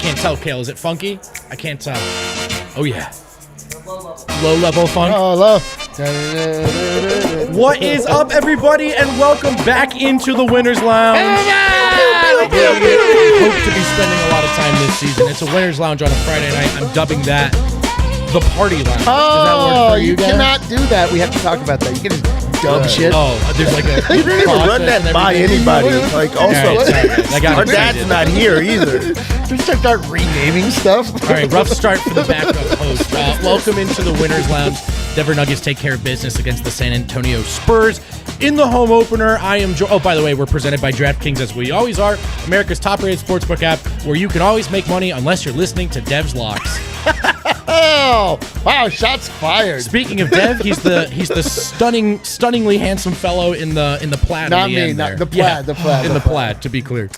can't tell, Kale. Is it funky? I can't tell. Oh, yeah. Low-level funk. Oh, low. What is up, everybody, and welcome back into the Winners Lounge. Hope to be spending a lot of time this season. It's a Winners Lounge on a Friday night. I'm dubbing that the Party Lounge. Does that work for you guys? Cannot do that. We have to talk about that. You can just dub shit. Oh, there's like a You didn't even run that by anybody. Like, also, our dad's not here either. Just start renaming stuff. All right, rough start for the backup host. Welcome into the Winners Lounge. Denver Nuggets take care of business against the San Antonio Spurs in the home opener. I am oh, by the way, we're presented by DraftKings, as we always are, America's top-rated sportsbook app, where you can always make money unless you're listening to Dev's Locks. Oh, wow, shots fired. Speaking of Dev, he's the stunningly handsome fellow in the plaid. Not on the me, end not there. the plaid, the plaid. In the plaid, to be clear.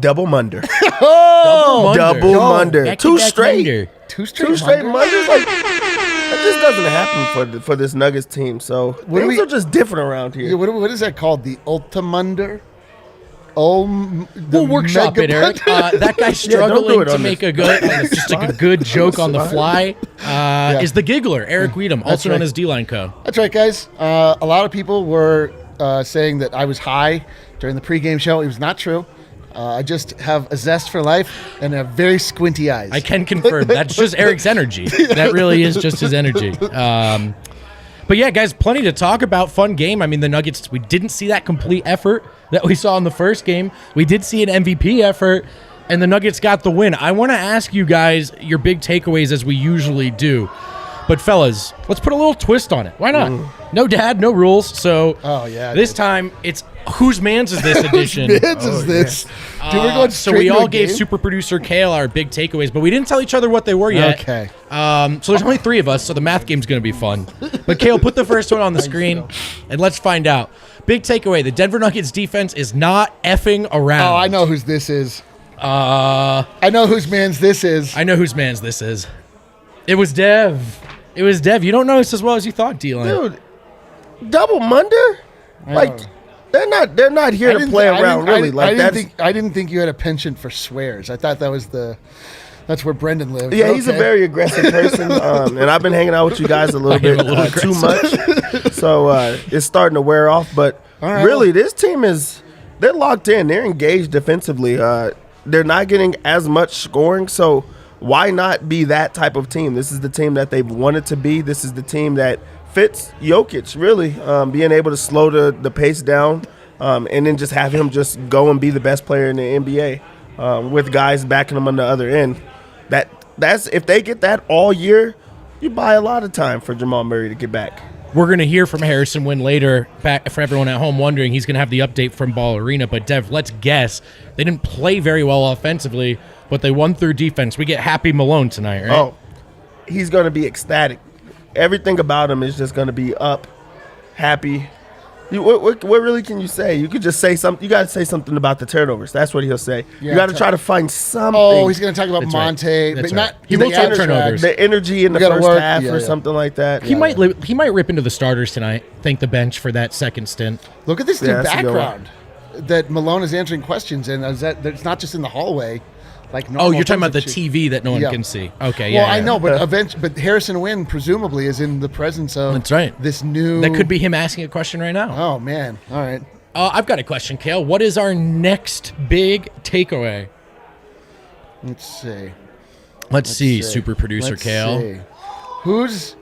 Double munder. Oh, Double munder. Back to Two back straight. munder. Two Two straight munders. Like, that just doesn't happen for this Nuggets team. So things are just different around here. Yeah, what is that called? The Ultimunder? We'll workshop it, Eric. That guy struggling to make a good, just like a good joke on the fly, is the Giggler, Eric Weedham, also known as D-Line Co. That's right, guys. A lot of people were saying that I was high during the pregame show. It was not true. I just have a zest for life and have very squinty eyes. I can confirm that's just Eric's energy. That really is just his energy. But yeah, guys, plenty to talk about. Fun game. I mean, the Nuggets, we didn't see that complete effort that we saw in the first game. We did see an MVP effort, and the Nuggets got the win. I want to ask you guys your big takeaways, as we usually do. But fellas, let's put a little twist on it. Why not? No dad, no rules. So this time it's whose man's is this edition? Whose man's is this? Dude, we're going so we all gave super producer Kale our big takeaways, but we didn't tell each other what they were yet. Okay. So there's only 3 of us, so the math game's going to be fun. But Kale, put the first one on the screen, and let's find out. Big takeaway: the Denver Nuggets defense is not effing around. Oh, I know whose this is. I know whose man's this is. I know whose man's this is. It was Dev. It was Dev. You don't know this as well as you thought, D-Line. Dude, double munder? Like, they're not here to play around, really. I didn't think you had a penchant for swears. I thought that was that's where Brendan lived. Yeah, he's a very aggressive person, and I've been hanging out with you guys a little bit too much, so it's starting to wear off. But really, this team they're locked in. They're engaged defensively. They're not getting as much scoring, so why not be that type of team? This is the team that they've wanted to be. This is the team that fits Jokic, really, being able to slow the pace down and then just have him just go and be the best player in the NBA with guys backing him on the other end. That's if they get that all year, you buy a lot of time for Jamal Murray to get back. We're going to hear from Harrison Wind later. Back for everyone at home wondering, he's going to have the update from Ball Arena. But, Dev, let's guess. They didn't play very well offensively, but they won through defense. We get Happy Malone tonight, right? Oh, he's going to be ecstatic. Everything about him is just going to be up, happy. What really can you say? You could just say something. You got to say something about the turnovers. That's what he'll say. Yeah, you got to try to find something. Oh, he's going to talk about Monte. Right. But not he will talk turnovers. The energy in the first half or something like that. He might rip into the starters tonight. Thank the bench for that second stint. Look at this new background that Malone is answering questions in. It's not just in the hallway. Like you're talking about the TV that no one can see. Okay, yeah. Well, I know, but Harrison Wind presumably is in the presence of that's right. This new. That could be him asking a question right now. Oh man! All right. I've got a question, Kale. What is our next big takeaway? Let's see. Let's see. Super producer Kale. Who's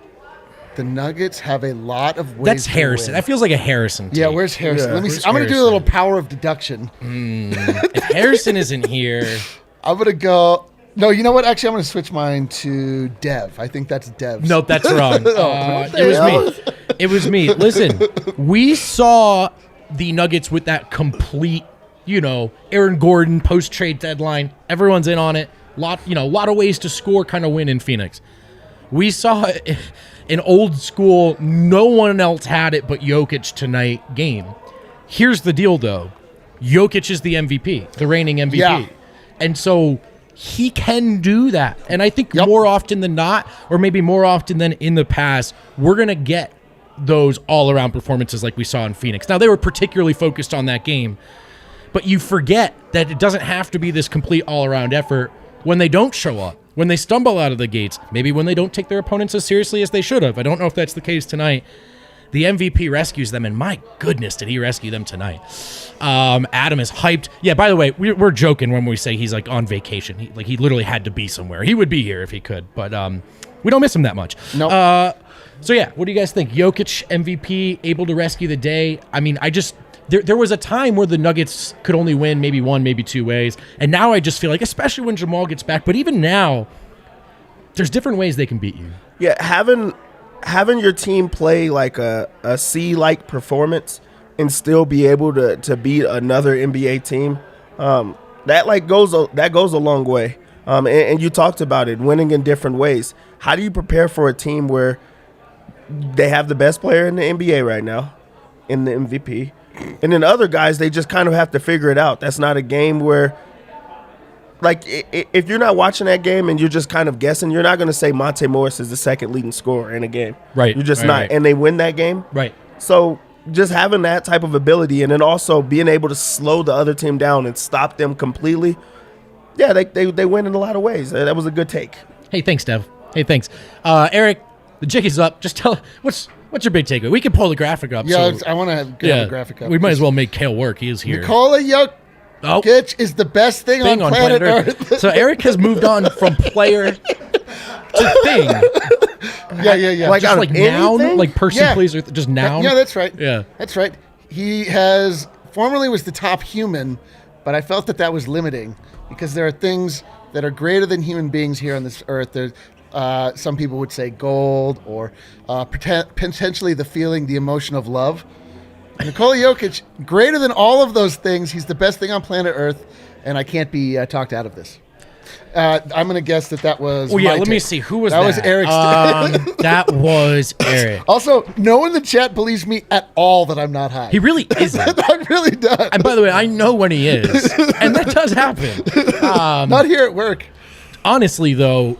the Nuggets have a lot of ways. That's Harrison. That feels like a Harrison. Yeah, where's Harrison? Yeah. Let me see. I'm going to do a little power of deduction. If Harrison isn't here. I'm going to go. No, you know what? Actually, I'm going to switch mine to Dev. I think that's Dev. Nope, that's wrong. It was me. It was me. Listen, we saw the Nuggets with that complete, Aaron Gordon post-trade deadline. Everyone's in on it. Lot of ways to score kind of win in Phoenix. We saw an old school, no one else had it but Jokic tonight game. Here's the deal, though. Jokic is the MVP, the reigning MVP. Yeah. And so he can do that. And I think more often than not, or maybe more often than in the past, we're going to get those all-around performances like we saw in Phoenix. Now, they were particularly focused on that game. But you forget that it doesn't have to be this complete all-around effort when they don't show up, when they stumble out of the gates, maybe when they don't take their opponents as seriously as they should have. I don't know if that's the case tonight. The MVP rescues them, and my goodness, did he rescue them tonight. Adam is hyped. Yeah, by the way, we're joking when we say he's like on vacation. He literally had to be somewhere. He would be here if he could, but we don't miss him that much. No. So yeah, what do you guys think? Jokic, MVP, able to rescue the day? I mean, there was a time where the Nuggets could only win maybe one, maybe two ways, and now I just feel like, especially when Jamal gets back, but even now, there's different ways they can beat you. Yeah, having your team play like a C-like performance and still be able to beat another NBA team, that goes a long way. And you talked about it, winning in different ways. How do you prepare for a team where they have the best player in the NBA right now, in the MVP, and then other guys, they just kind of have to figure it out. That's not a game where, like, if you're not watching that game and you're just kind of guessing, you're not going to say Monte Morris is the second leading scorer in a game. Right. You're just right, not. Right. And they win that game. Right. So just having that type of ability and then also being able to slow the other team down and stop them completely, yeah, they win in a lot of ways. That was a good take. Hey, thanks, Dev. Hey, thanks. Eric, the jig is up. Just tell what's your big takeaway? We can pull the graphic up. Yeah, so, I want to get the graphic up. We might as well make Kale work. He is here. Nikola Jokic is the best thing on planet Earth. So Eric has moved on from player to thing. Yeah. Like just like noun, like person, place, or just noun. Yeah, that's right. Yeah, that's right. He has formerly was the top human, but I felt that was limiting because there are things that are greater than human beings here on this earth. There's some people would say gold or potentially the emotion of love. Nikola Jokic, greater than all of those things. He's the best thing on planet Earth, and I can't be talked out of this. I'm going to guess that was. Oh yeah, let me see. Who was that? That was Eric's. That was Eric. Also, no one in the chat believes me at all that I'm not high. He really isn't. That really does. And by the way, I know when he is, and that does happen. Not here at work. Honestly, though,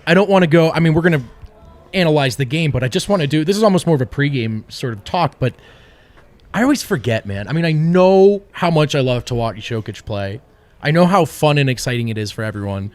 I don't want to go. I mean, we're going to analyze the game, but I just want to do. This is almost more of a pregame sort of talk, but I always forget, man. I mean, I know how much I love to watch Jokic play. I know how fun and exciting it is for everyone.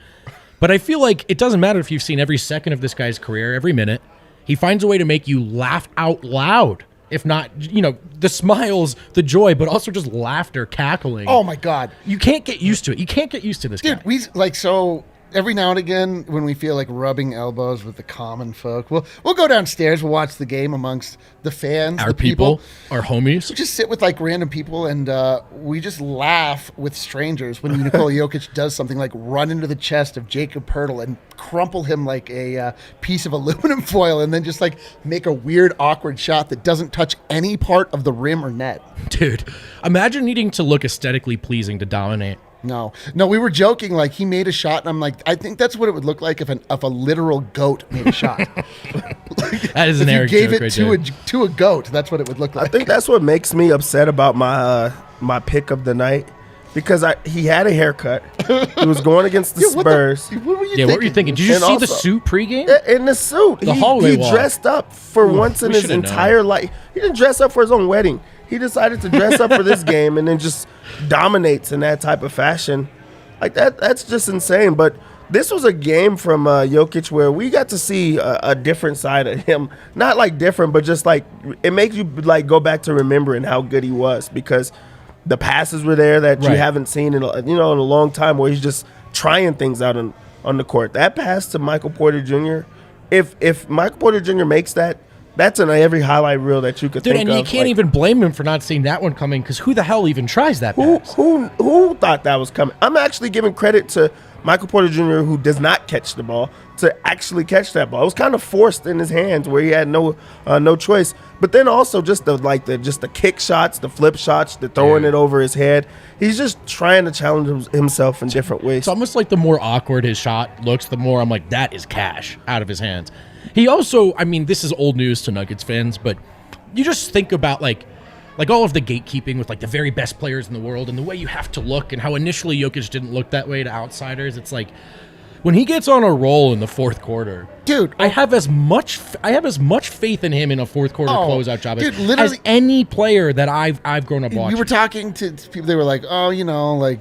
But I feel like it doesn't matter if you've seen every second of this guy's career, every minute. He finds a way to make you laugh out loud. If not, the smiles, the joy, but also just laughter, cackling. Oh, my God. You can't get used to it. You can't get used to this guy. Dude, every now and again, when we feel like rubbing elbows with the common folk, we'll go downstairs. We'll watch the game amongst the fans, our people, our homies. We just sit with like random people and we just laugh with strangers when Nikola Jokic does something like run into the chest of Jacob Poeltl and crumple him like a piece of aluminum foil, and then just like make a weird, awkward shot that doesn't touch any part of the rim or net. Dude, imagine needing to look aesthetically pleasing to dominate. No, we were joking. Like he made a shot, and I'm like, I think that's what it would look like if a literal goat made a shot. That is an Eric joke. If you gave it to a goat, that's what it would look like. I think that's what makes me upset about my pick of the night, because he had a haircut. He was going against the Spurs. What were you thinking? What were you thinking? Did you see the suit pregame? In the suit, he dressed up for once in his entire life. He didn't dress up for his own wedding. He decided to dress up for this game and then just dominates in that type of fashion. Like that's just insane. But this was a game from Jokic where we got to see a different side of him. Not like different, but just like it makes you like go back to remembering how good he was, because the passes were there that you haven't seen in a long time, where he's just trying things out on the court. That pass to Michael Porter Jr. If Michael Porter Jr. makes that, that's in every highlight reel that you could think of. Dude, and you can't even blame him for not seeing that one coming, because who the hell even tries that pass? Who thought that was coming? I'm actually giving credit to Michael Porter Jr., who does not catch the ball, to actually catch that ball. It was kind of forced in his hands where he had no choice. But then also just the kick shots, the flip shots, the throwing it over his head. He's just trying to challenge himself in different ways. It's almost like the more awkward his shot looks, the more I'm like, that is cash out of his hands. He also, I mean, this is old news to Nuggets fans, but you just think about like all of the gatekeeping with like the very best players in the world and the way you have to look, and how initially Jokic didn't look that way to outsiders. It's like, when he gets on a roll in the fourth quarter, dude, I have as much faith in him in a fourth quarter closeout job as any player that I've grown up watching. We were talking to people. They were like, oh, like.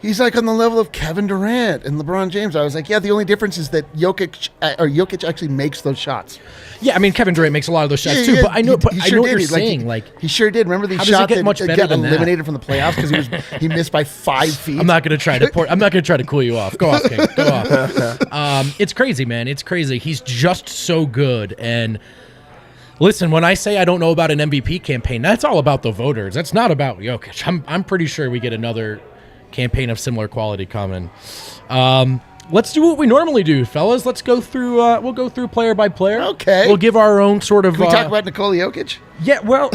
He's like on the level of Kevin Durant and LeBron James. I was like, yeah, the only difference is that Jokic actually makes those shots. Yeah, I mean, Kevin Durant makes a lot of those shots too. But I know, I know what you're saying. He sure did. Remember the shot that got eliminated from the playoffs because he missed by 5 feet. I'm not going to try to cool you off. Go off, King. Go off. It's crazy, man. It's crazy. He's just so good. And listen, when I say I don't know about an MVP campaign, that's all about the voters. That's not about Jokic. I'm pretty sure we get another campaign of similar quality coming. Let's do what we normally do, fellas. Let's go through. We'll go through player by player. Okay. We'll give our own sort of. Can we talk about Nikola Jokic? Yeah. Well,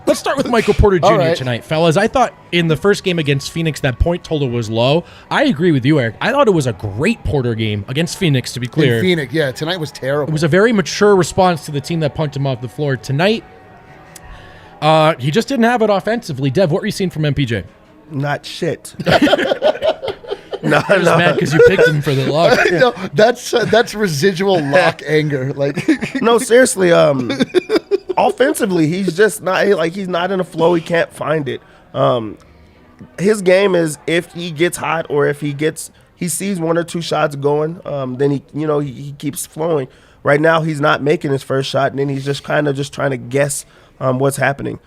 let's start with Michael Porter Jr. tonight, fellas. I thought in the first game against Phoenix that point total was low. I agree with you, Eric. I thought it was a great Porter game against Phoenix. To be clear, in Phoenix, yeah, tonight was terrible. It was a very mature response to the team that punched him off the floor tonight. He just didn't have it offensively. Dev, what were you seeing from MPJ? Not shit. No, I was mad because you picked him for the lock. No, that's residual lock anger. Like, no, seriously. Offensively, he's just not he's not in a flow. He can't find it. His game is if he gets hot or if he sees 1 or 2 shots going, then he keeps flowing. Right now, he's not making his first shot, and then he's just kind of just trying to guess what's happening.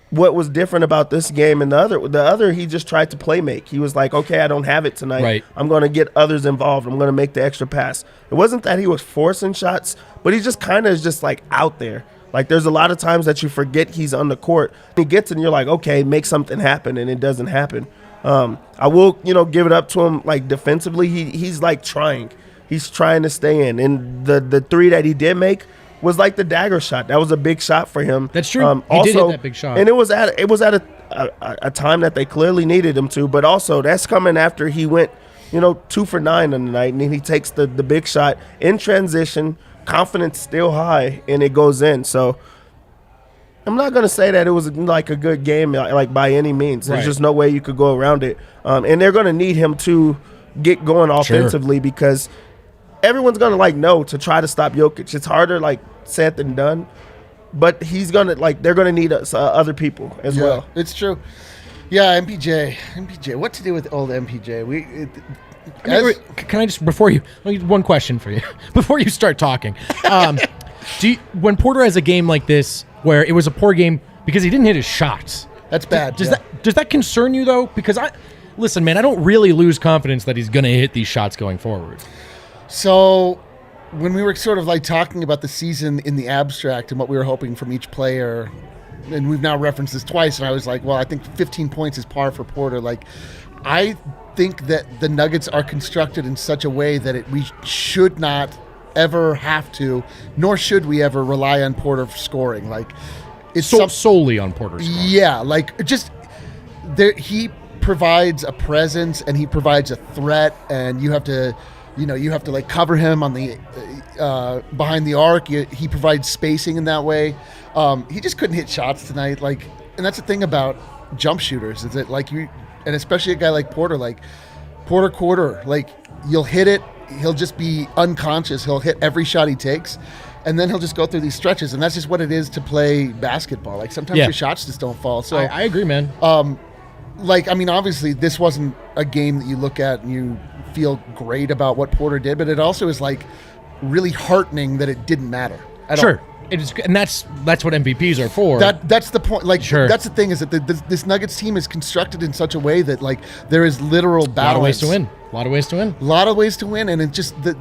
What was different about this game and the other, he just tried to play make. He was like, okay, I don't have it tonight. Right. I'm going to get others involved. I'm going to make the extra pass. It wasn't that he was forcing shots, but he just kind of is just like out there. Like there's a lot of times that you forget he's on the court. He gets and you're like, okay, make something happen, and it doesn't happen. I will, give it up to him. Like defensively, he's like trying. He's trying to stay in. And the 3 that he did make was like the dagger shot. That was a big shot for him. That's true. He did hit that big shot. And it was at a time that they clearly needed him to, but also that's coming after he went, 2 for 9 on the night, and then he takes the big shot in transition, confidence still high, and it goes in. So I'm not going to say that it was like a good game, like by any means. There's just no way you could go around it. And they're going to need him to get going offensively because everyone's going to know to try to stop Jokic. It's harder said than done, but he's going to they're going to need other people as well. It's true. Yeah, MPJ. What to do with old MPJ? Can I just one question for you before you start talking? When Porter has a game like this where it was a poor game because he didn't hit his shots, that's bad. Does that concern you though? Because listen, man, I don't really lose confidence that he's going to hit these shots going forward. So when we were sort of talking about the season in the abstract and what we were hoping from each player, and we've now referenced this twice, and I was like, well, I think 15 points is par for Porter. I think that the Nuggets are constructed in such a way that we should not ever have to, nor should we ever rely on Porter for scoring. It's solely on Porter scoring. Yeah, he provides a presence and he provides a threat, and you have to cover him on the behind the arc. He provides spacing in that way. He just couldn't hit shots tonight. And that's the thing about jump shooters is that and especially a guy like Porter, quarter, you'll hit it. He'll just be unconscious. He'll hit every shot he takes, and then he'll just go through these stretches. And that's just what it is to play basketball. Sometimes your shots just don't fall. So I agree, man. Obviously this wasn't a game that you look at and you feel great about what Porter did, but it also is really heartening that it didn't matter at all. It is, and that's what MVPs are for. That's the point. That's the thing is that this Nuggets team is constructed in such a way that there is literal balance. A lot of ways to win, and it's just that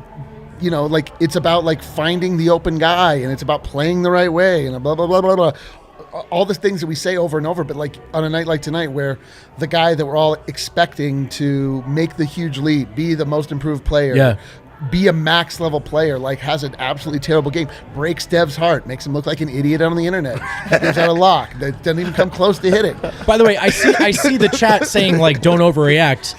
it's about finding the open guy, and it's about playing the right way, and blah blah blah blah blah. All the things that we say over and over, but on a night like tonight where the guy that we're all expecting to make the huge leap, be the most improved player, be a max level player, has an absolutely terrible game, breaks Dev's heart, makes him look like an idiot on the internet, gives out a lock that doesn't even come close to hitting. By the way, I see the chat saying don't overreact.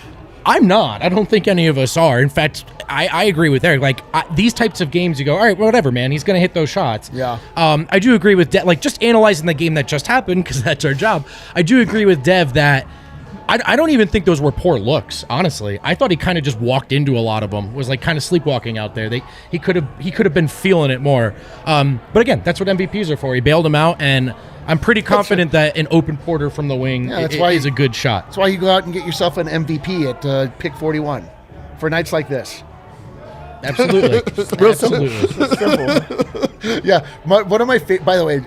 I'm not. I don't think any of us are. In fact, I agree with Eric. These types of games, you go, all right, whatever, man. He's going to hit those shots. Yeah. I do agree with Dev. Just analyzing the game that just happened, because that's our job. I do agree with Dev that I don't even think those were poor looks, honestly. I thought he kind of just walked into a lot of them, was like kind of sleepwalking out there. He could have been feeling it more. But again, that's what MVPs are for. He bailed him out, and I'm pretty confident that an open Porter from the wing is a good shot. That's why you go out and get yourself an MVP at pick 41 for nights like this. Absolutely. Real Absolutely. simple. Yeah. One of my by the way,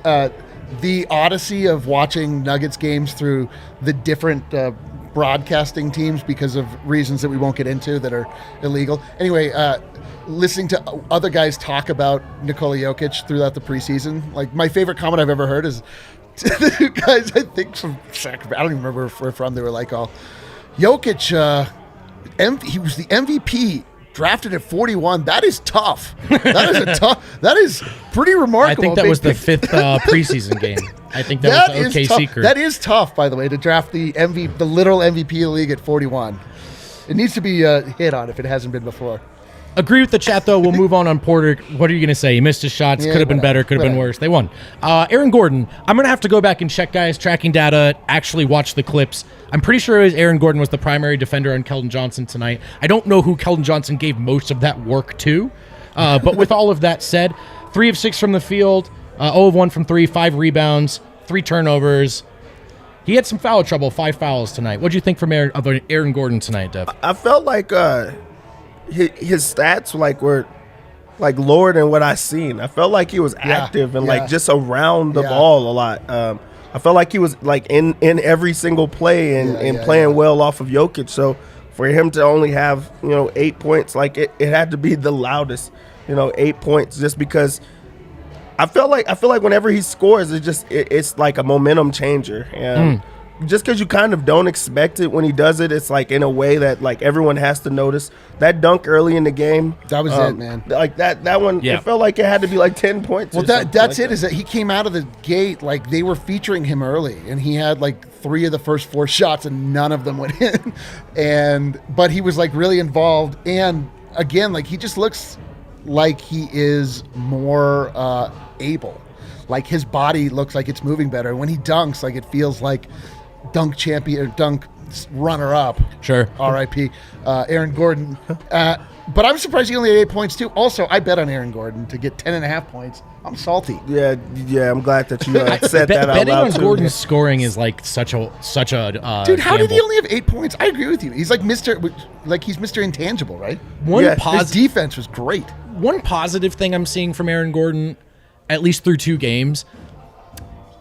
the odyssey of watching Nuggets games through the different broadcasting teams because of reasons that we won't get into that are illegal. Anyway, listening to other guys talk about Nikola Jokic throughout the preseason, like my favorite comment I've ever heard is the guys, I think from Sacramento, I don't even remember where from, they were like, Jokic, he was the MVP. Drafted at 41. That is tough. That is pretty remarkable. I think that was the fifth preseason game. I think that was the OK secret. That is tough, by the way, to draft the literal MVP of the league at 41. It needs to be hit on if it hasn't been before. Agree with the chat, though. We'll move on Porter. What are you going to say? He missed his shots. Could have been better. Could have been worse. They won. Aaron Gordon. I'm going to have to go back and check, guys, tracking data, actually watch the clips. I'm pretty sure Aaron Gordon was the primary defender on Keldon Johnson tonight. I don't know who Keldon Johnson gave most of that work to. But with all of that said, 3 of 6 from the field, 0 of 1 from 3, 5 rebounds, 3 turnovers. He had some foul trouble, 5 fouls tonight. What do you think from Aaron Gordon tonight, Dev? I felt like his stats were lower than what I seen. I felt like he was active and just around the ball a lot. I felt like he was in every single play and playing well off of Jokic. So for him to only have 8 points, it had to be the loudest, 8 points, just because I feel like whenever he scores, it's like a momentum changer. And just because you kind of don't expect it when he does it, it's like in a way that everyone has to notice. That dunk early in the game, that was it, man. That one, it felt like it had to be 10 points. Well, that's it. Is that he came out of the gate they were featuring him early, and he had 3 of the first 4 shots, and none of them went in. But he was really involved, and again, he just looks like he is more able. His body looks like it's moving better. When he dunks, it feels like dunk champion or dunk runner-up. Sure. R.I.P. Aaron Gordon. But I'm surprised he only had 8 points, too. Also, I bet on Aaron Gordon to get 10.5 points. I'm salty. Yeah, I'm glad that you said that out betting loud, on Gordon's scoring is such a dude, how gamble. did he only have 8 points? I agree with you. He's he's Mr. Intangible, right? His defense was great. One positive thing I'm seeing from Aaron Gordon, at least through 2 games,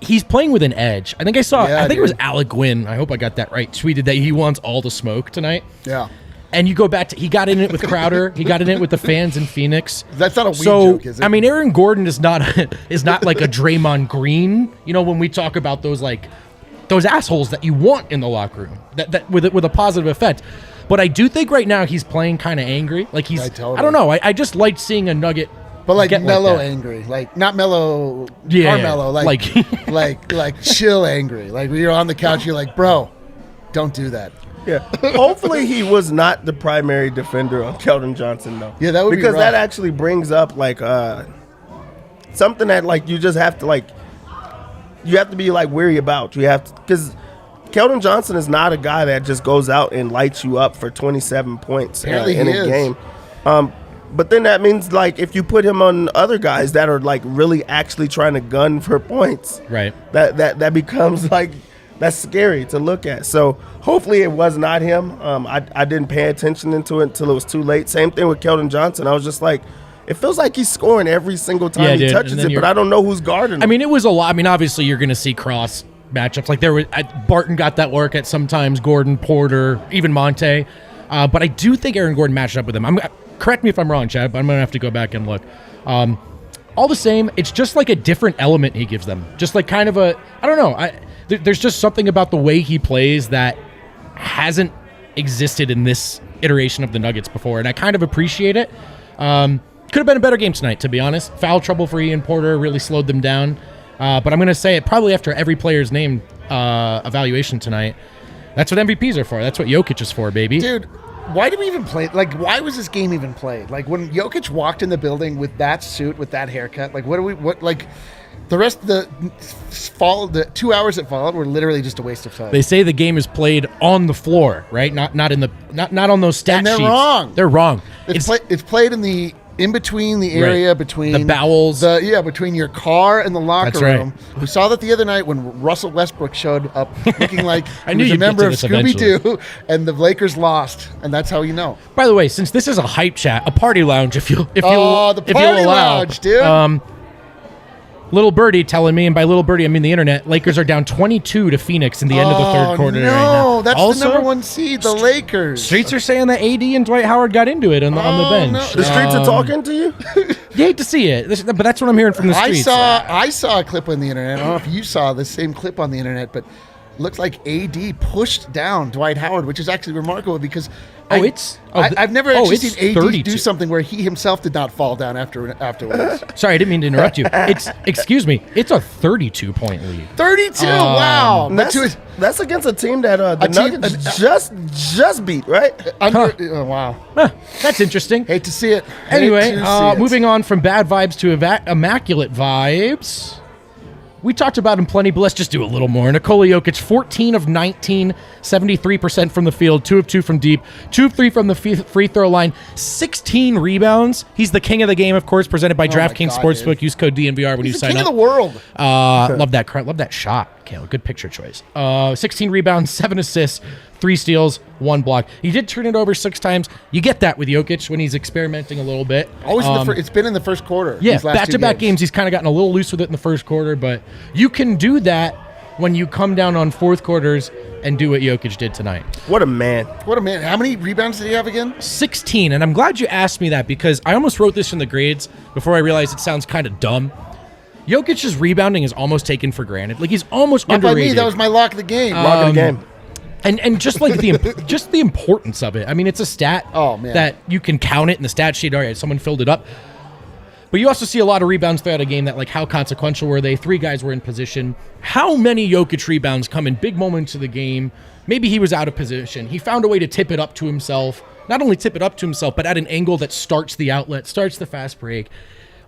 he's playing with an edge. I think I saw, I think it was Alec Gwynn, I hope I got that right, tweeted that he wants all the smoke tonight. Yeah. And you go back to, he got in it with Crowder, he got in it with the fans in Phoenix. That's not a weed joke, is it? I mean, Aaron Gordon is not like a Draymond Green, when we talk about those assholes that you want in the locker room, that with a positive effect. But I do think right now he's playing kind of angry. Totally. I don't know, I just like seeing a Nugget. But mellow angry, not mellow, Carmelo, like chill angry. When you're on the couch, you're like, bro, don't do that. Yeah. Hopefully he was not the primary defender on Keldon Johnson, though. Yeah, that would be because rough. that actually brings up something that you just have to you have to be weary about. You have to, because Keldon Johnson is not a guy that just goes out and lights you up for 27 points in a game. But then that means if you put him on other guys that are really actually trying to gun for points, right? That becomes that's scary to look at. So hopefully it was not him. I didn't pay attention into it until it was too late. Same thing with Keldon Johnson. I was just it feels like he's scoring every single time he touches it, but I don't know who's guarding him. I mean, it was a lot. I mean, obviously you're going to see cross matchups. There was Barton got that work at sometimes, Gordon, Porter, even Monte. But I do think Aaron Gordon matched up with him. Correct me if I'm wrong, Chad, but I'm going to have to go back and look. All the same, it's just a different element he gives them. Just kind of I don't know. There's just something about the way he plays that hasn't existed in this iteration of the Nuggets before, and I kind of appreciate it. Could have been a better game tonight, to be honest. Foul trouble for Ian Porter really slowed them down. But I'm going to say it probably after every player's name evaluation tonight. That's what MVPs are for. That's what Jokic is for, baby. Dude, why did we even play? Why was this game even played? When Jokic walked in the building with that suit, with that haircut, The rest of the 2 hours that followed were literally just a waste of time. They say the game is played on the floor, right? Not on those stat And they're sheets. wrong. They're wrong. It's played in between the area between the bowels. Between your car and the locker That's right. room. We saw that the other night when Russell Westbrook showed up looking like I he knew was a you'd get member to of this Scooby-Doo, and the Lakers lost, and that's how you know. By the way, since this is a hype chat, a party lounge, if you the allow, party lounge, dude. Little Birdie telling me, and by Little Birdie I mean the internet, Lakers are down 22 to Phoenix in the end of the third quarter. No, right now. that's Also, the number one seed, the Lakers. Streets are saying that AD and Dwight Howard got into it on the bench. no. The streets are talking to you? You hate to see it, but that's what I'm hearing from the streets. I saw a clip on the internet. I don't know if you saw the same clip on the internet, but it looked like AD pushed down Dwight Howard, which is actually remarkable because I've never actually seen AD 32. do something where he himself did not fall down afterwards. Sorry, I didn't mean to interrupt you. Excuse me. It's a 32-point lead. 32. Wow. That's against a team that the Nuggets just beat, right? Oh, wow. Huh, that's interesting. Hate to see it. Anyway, moving on from bad vibes to immaculate vibes. We talked about him plenty, but let's just do a little more. Nikola Jokic, 14 of 19, 73% from the field, 2 of 2 from deep, 2 of 3 from the free throw line, 16 rebounds. He's the king of the game, of course, presented by DraftKings Sportsbook. Dude. Use code DNVR when you sign up. He's the king of the world. Love that shot, Kale. Good picture choice. 16 rebounds, 7 assists, 3 steals, 1 block. He did turn it over 6 times. You get that with Jokic when he's experimenting a little bit. Always it's been in the first quarter. Yeah, back-to-back games. He's kind of gotten a little loose with it in the first quarter, but you can do that when you come down on fourth quarters and do what Jokic did tonight. What a man. What a man. How many rebounds did he have again? 16, and I'm glad you asked me that because I almost wrote this in the grades before I realized it sounds kind of dumb. Jokic's rebounding is almost taken for granted. Like, he's almost underrated. By me, that was my lock of the game. Lock of the game. And just like the importance of it. I mean, it's a stat that you can count it in the stat sheet. All right, someone filled it up. But you also see a lot of rebounds throughout a game that, like, how consequential were they? 3 guys were in position. How many Jokic rebounds come in big moments of the game? Maybe he was out of position. He found a way to tip it up to himself. Not only tip it up to himself, but at an angle that starts the outlet, starts the fast break.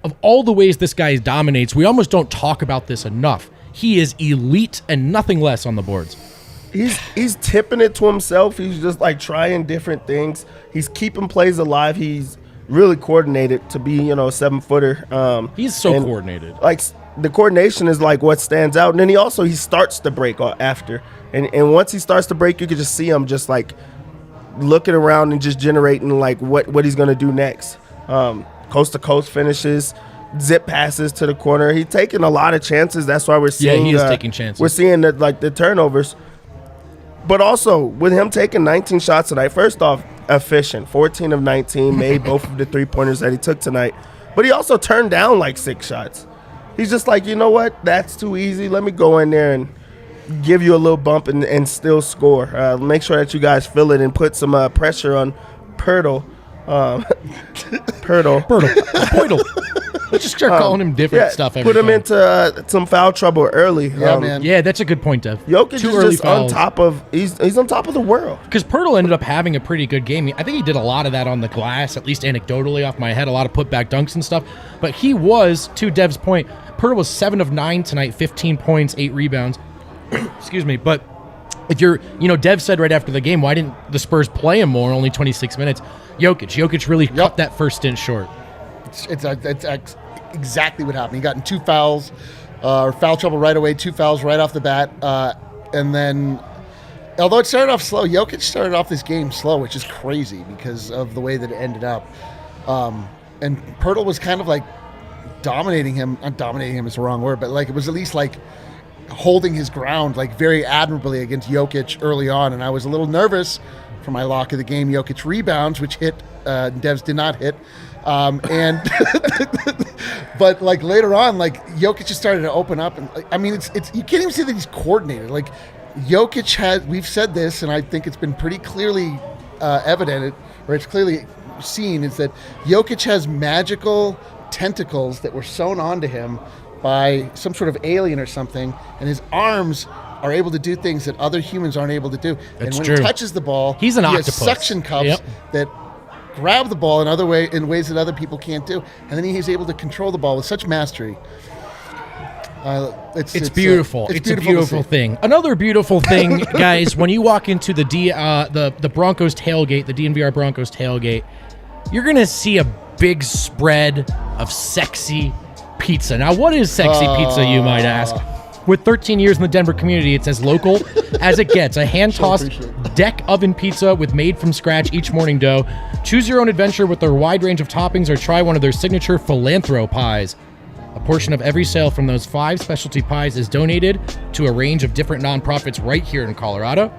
Of all the ways this guy dominates, we almost don't talk about this enough. He is elite and nothing less on the boards. He's tipping it to himself. He's just like trying different things. He's keeping plays alive. He's really coordinated to be, a 7-footer. He's so coordinated. Like, the coordination is like what stands out. And then he starts to break after. And once he starts to break, you can just see him just like looking around and just generating like what he's going to do next. Coast to coast finishes, zip passes to the corner. He's taking a lot of chances. That's why we're seeing he is taking chances. We're seeing the turnovers. But also, with him taking 19 shots tonight, first off, efficient. 14 of 19, made both of the 3-pointers that he took tonight. But he also turned down like 6 shots. He's just like, you know what? That's too easy. Let me go in there and give you a little bump and still score. Make sure that you guys feel it and put some pressure on Poeltl. Let's just start calling him different stuff. Put him into some foul trouble early. Yeah, man. Yeah, that's a good point, Dev. Jokic is just on top of he's on top of the world. Because Poeltl ended up having a pretty good game. I think he did a lot of that on the glass, at least anecdotally off my head, a lot of putback dunks and stuff. But he was, to Dev's point, Poeltl was 7 of 9 tonight, 15 points, 8 rebounds. Excuse me, but if you're, Dev said right after the game, why didn't the Spurs play him more? Only 26 minutes. Jokic really cut that first stint short. It's exactly what happened. He got in 2 fouls, or foul trouble right away, 2 fouls right off the bat. And then, although it started off slow, Jokic started off this game slow, which is crazy because of the way that it ended up. And Poeltl was kind of like dominating him. Not dominating him is the wrong word, but like it was at least like holding his ground like very admirably against Jokic early on. And I was a little nervous for my lock of the game, Jokic rebounds, which hit, Devs did not hit. And but like later on, like Jokic just started to open up, and I mean, it's you can't even say that he's coordinated. Like Jokic has, we've said this, and I think it's been pretty clearly evident, or it's clearly seen, is that Jokic has magical tentacles that were sewn onto him by some sort of alien or something, and his arms are able to do things that other humans aren't able to do. That's and when true. he touches the ball, he has suction cups that grab the ball in ways that other people can't do, and then he is able to control the ball with such mastery. It's beautiful. It's a beautiful thing. Another beautiful thing, guys, when you walk into the Broncos tailgate, the DNVR Broncos tailgate, you're going to see a big spread of sexy pizza. Now, what is sexy pizza, you might ask? With 13 years in the Denver community, it's as local as it gets. A hand-tossed deck oven pizza with made-from-scratch each morning dough. Choose your own adventure with their wide range of toppings or try one of their signature philanthro pies. A portion of every sale from those 5 specialty pies is donated to a range of different nonprofits right here in Colorado.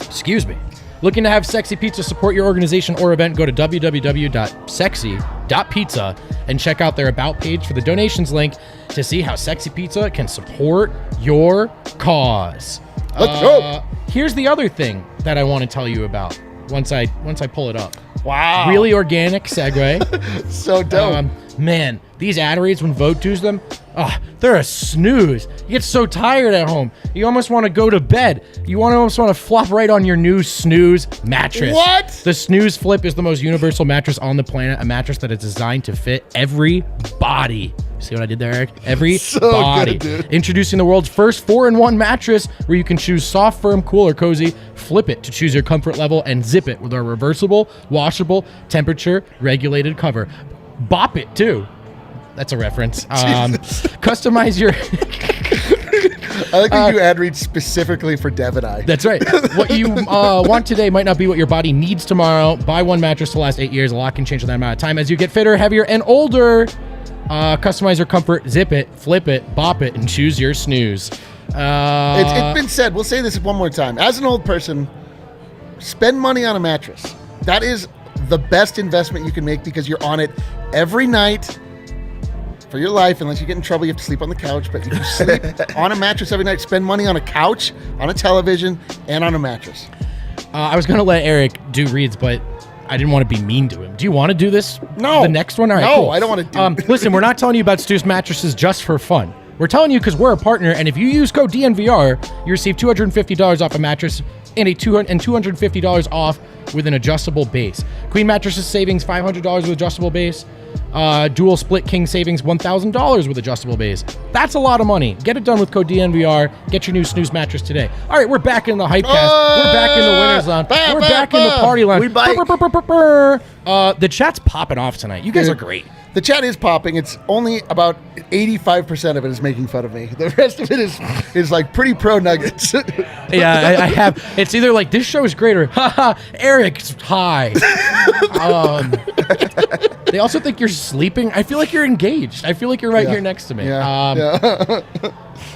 Excuse me. Looking to have sexy pizza support your organization or event? Go to www.sexy.pizza and check out their About page for the donations link to see how Sexy Pizza can support your cause. Let's go. Here's the other thing that I want to tell you about once I pull it up. Wow. Really organic segue. So dope. Man, these ad reads when Vogt does them, they're a snooze. You get so tired at home. You almost want to go to bed. You almost want to flop right on your new Snooze mattress. What? The Snooze Flip is the most universal mattress on the planet, a mattress that is designed to fit every body. See what I did there, Eric? Every body. Good, dude. Introducing the world's first 4-in-1 mattress where you can choose soft, firm, cool, or cozy. Flip it to choose your comfort level and zip it with our reversible, washable, temperature-regulated cover. Bop it, too. That's a reference. Customize your... I like that you ad read specifically for Dev and I. That's right. What you want today might not be what your body needs tomorrow. Buy one mattress to last 8 years. A lot can change in that amount of time as you get fitter, heavier, and older. Customize your comfort, zip it, flip it, bop it, and choose your snooze. It's been said. We'll say this one more time. As an old person, spend money on a mattress. That is the best investment you can make because you're on it every night for your life. Unless you get in trouble, you have to sleep on the couch. But if you sleep on a mattress every night, spend money on a couch, on a television, and on a mattress. I was going to let Eric do reads, but I didn't want to be mean to him. Do you want to do this? No. The next one? All right, no, cool. I don't want to do it. Listen, we're not telling you about Stu's mattresses just for fun. We're telling you because we're a partner, and if you use code DNVR, you receive $250 off a mattress and $250 off with an adjustable base. Queen mattresses savings $500 with adjustable base. Dual split king savings $1,000 with adjustable base. That's a lot of money. Get it done with code DNVR. Get your new snooze mattress today. All right, we're back in the Hypecast. We're back in the winner's lounge. We're back in the party lounge. We bite. The chat's popping off tonight. You guys are great. The chat is popping. It's only about 85% of it is making fun of me. The rest of it is like pretty pro Nuggets. Yeah, I have. It's either like this show is great or haha, Eric's high. They also think you're sleeping. I feel like you're engaged. I feel like you're right here next to me. Yeah.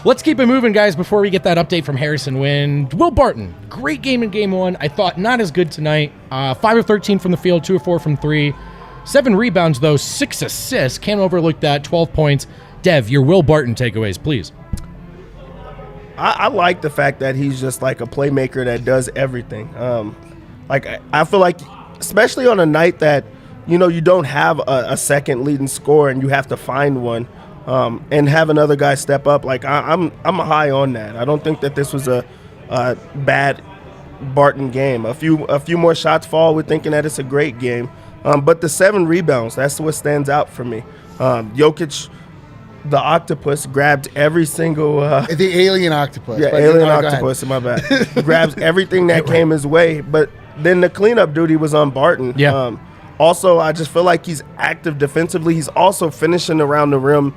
Let's keep it moving, guys, before we get that update from Harrison Wind. Will Barton, great game in game one. I thought not as good tonight. 5 of 13 from the field, 2 of 4 from 3. 7 rebounds, though, 6 assists. Can't overlook that, 12 points. Dev, your Will Barton takeaways, please. I like the fact that he's just like a playmaker that does everything. I feel like, especially on a night that, you don't have a second leading scorer and you have to find one and have another guy step up. Like, I'm high on that. I don't think that this was a bad Barton game. A few more shots fall. We're thinking that it's a great game. But the 7 rebounds, that's what stands out for me. Jokic, the octopus, grabbed every single... the alien octopus. Yeah, alien octopus, in my bad. Grabs everything that came his way. But then the cleanup duty was on Barton. Yeah. Also, I just feel like he's active defensively. He's also finishing around the rim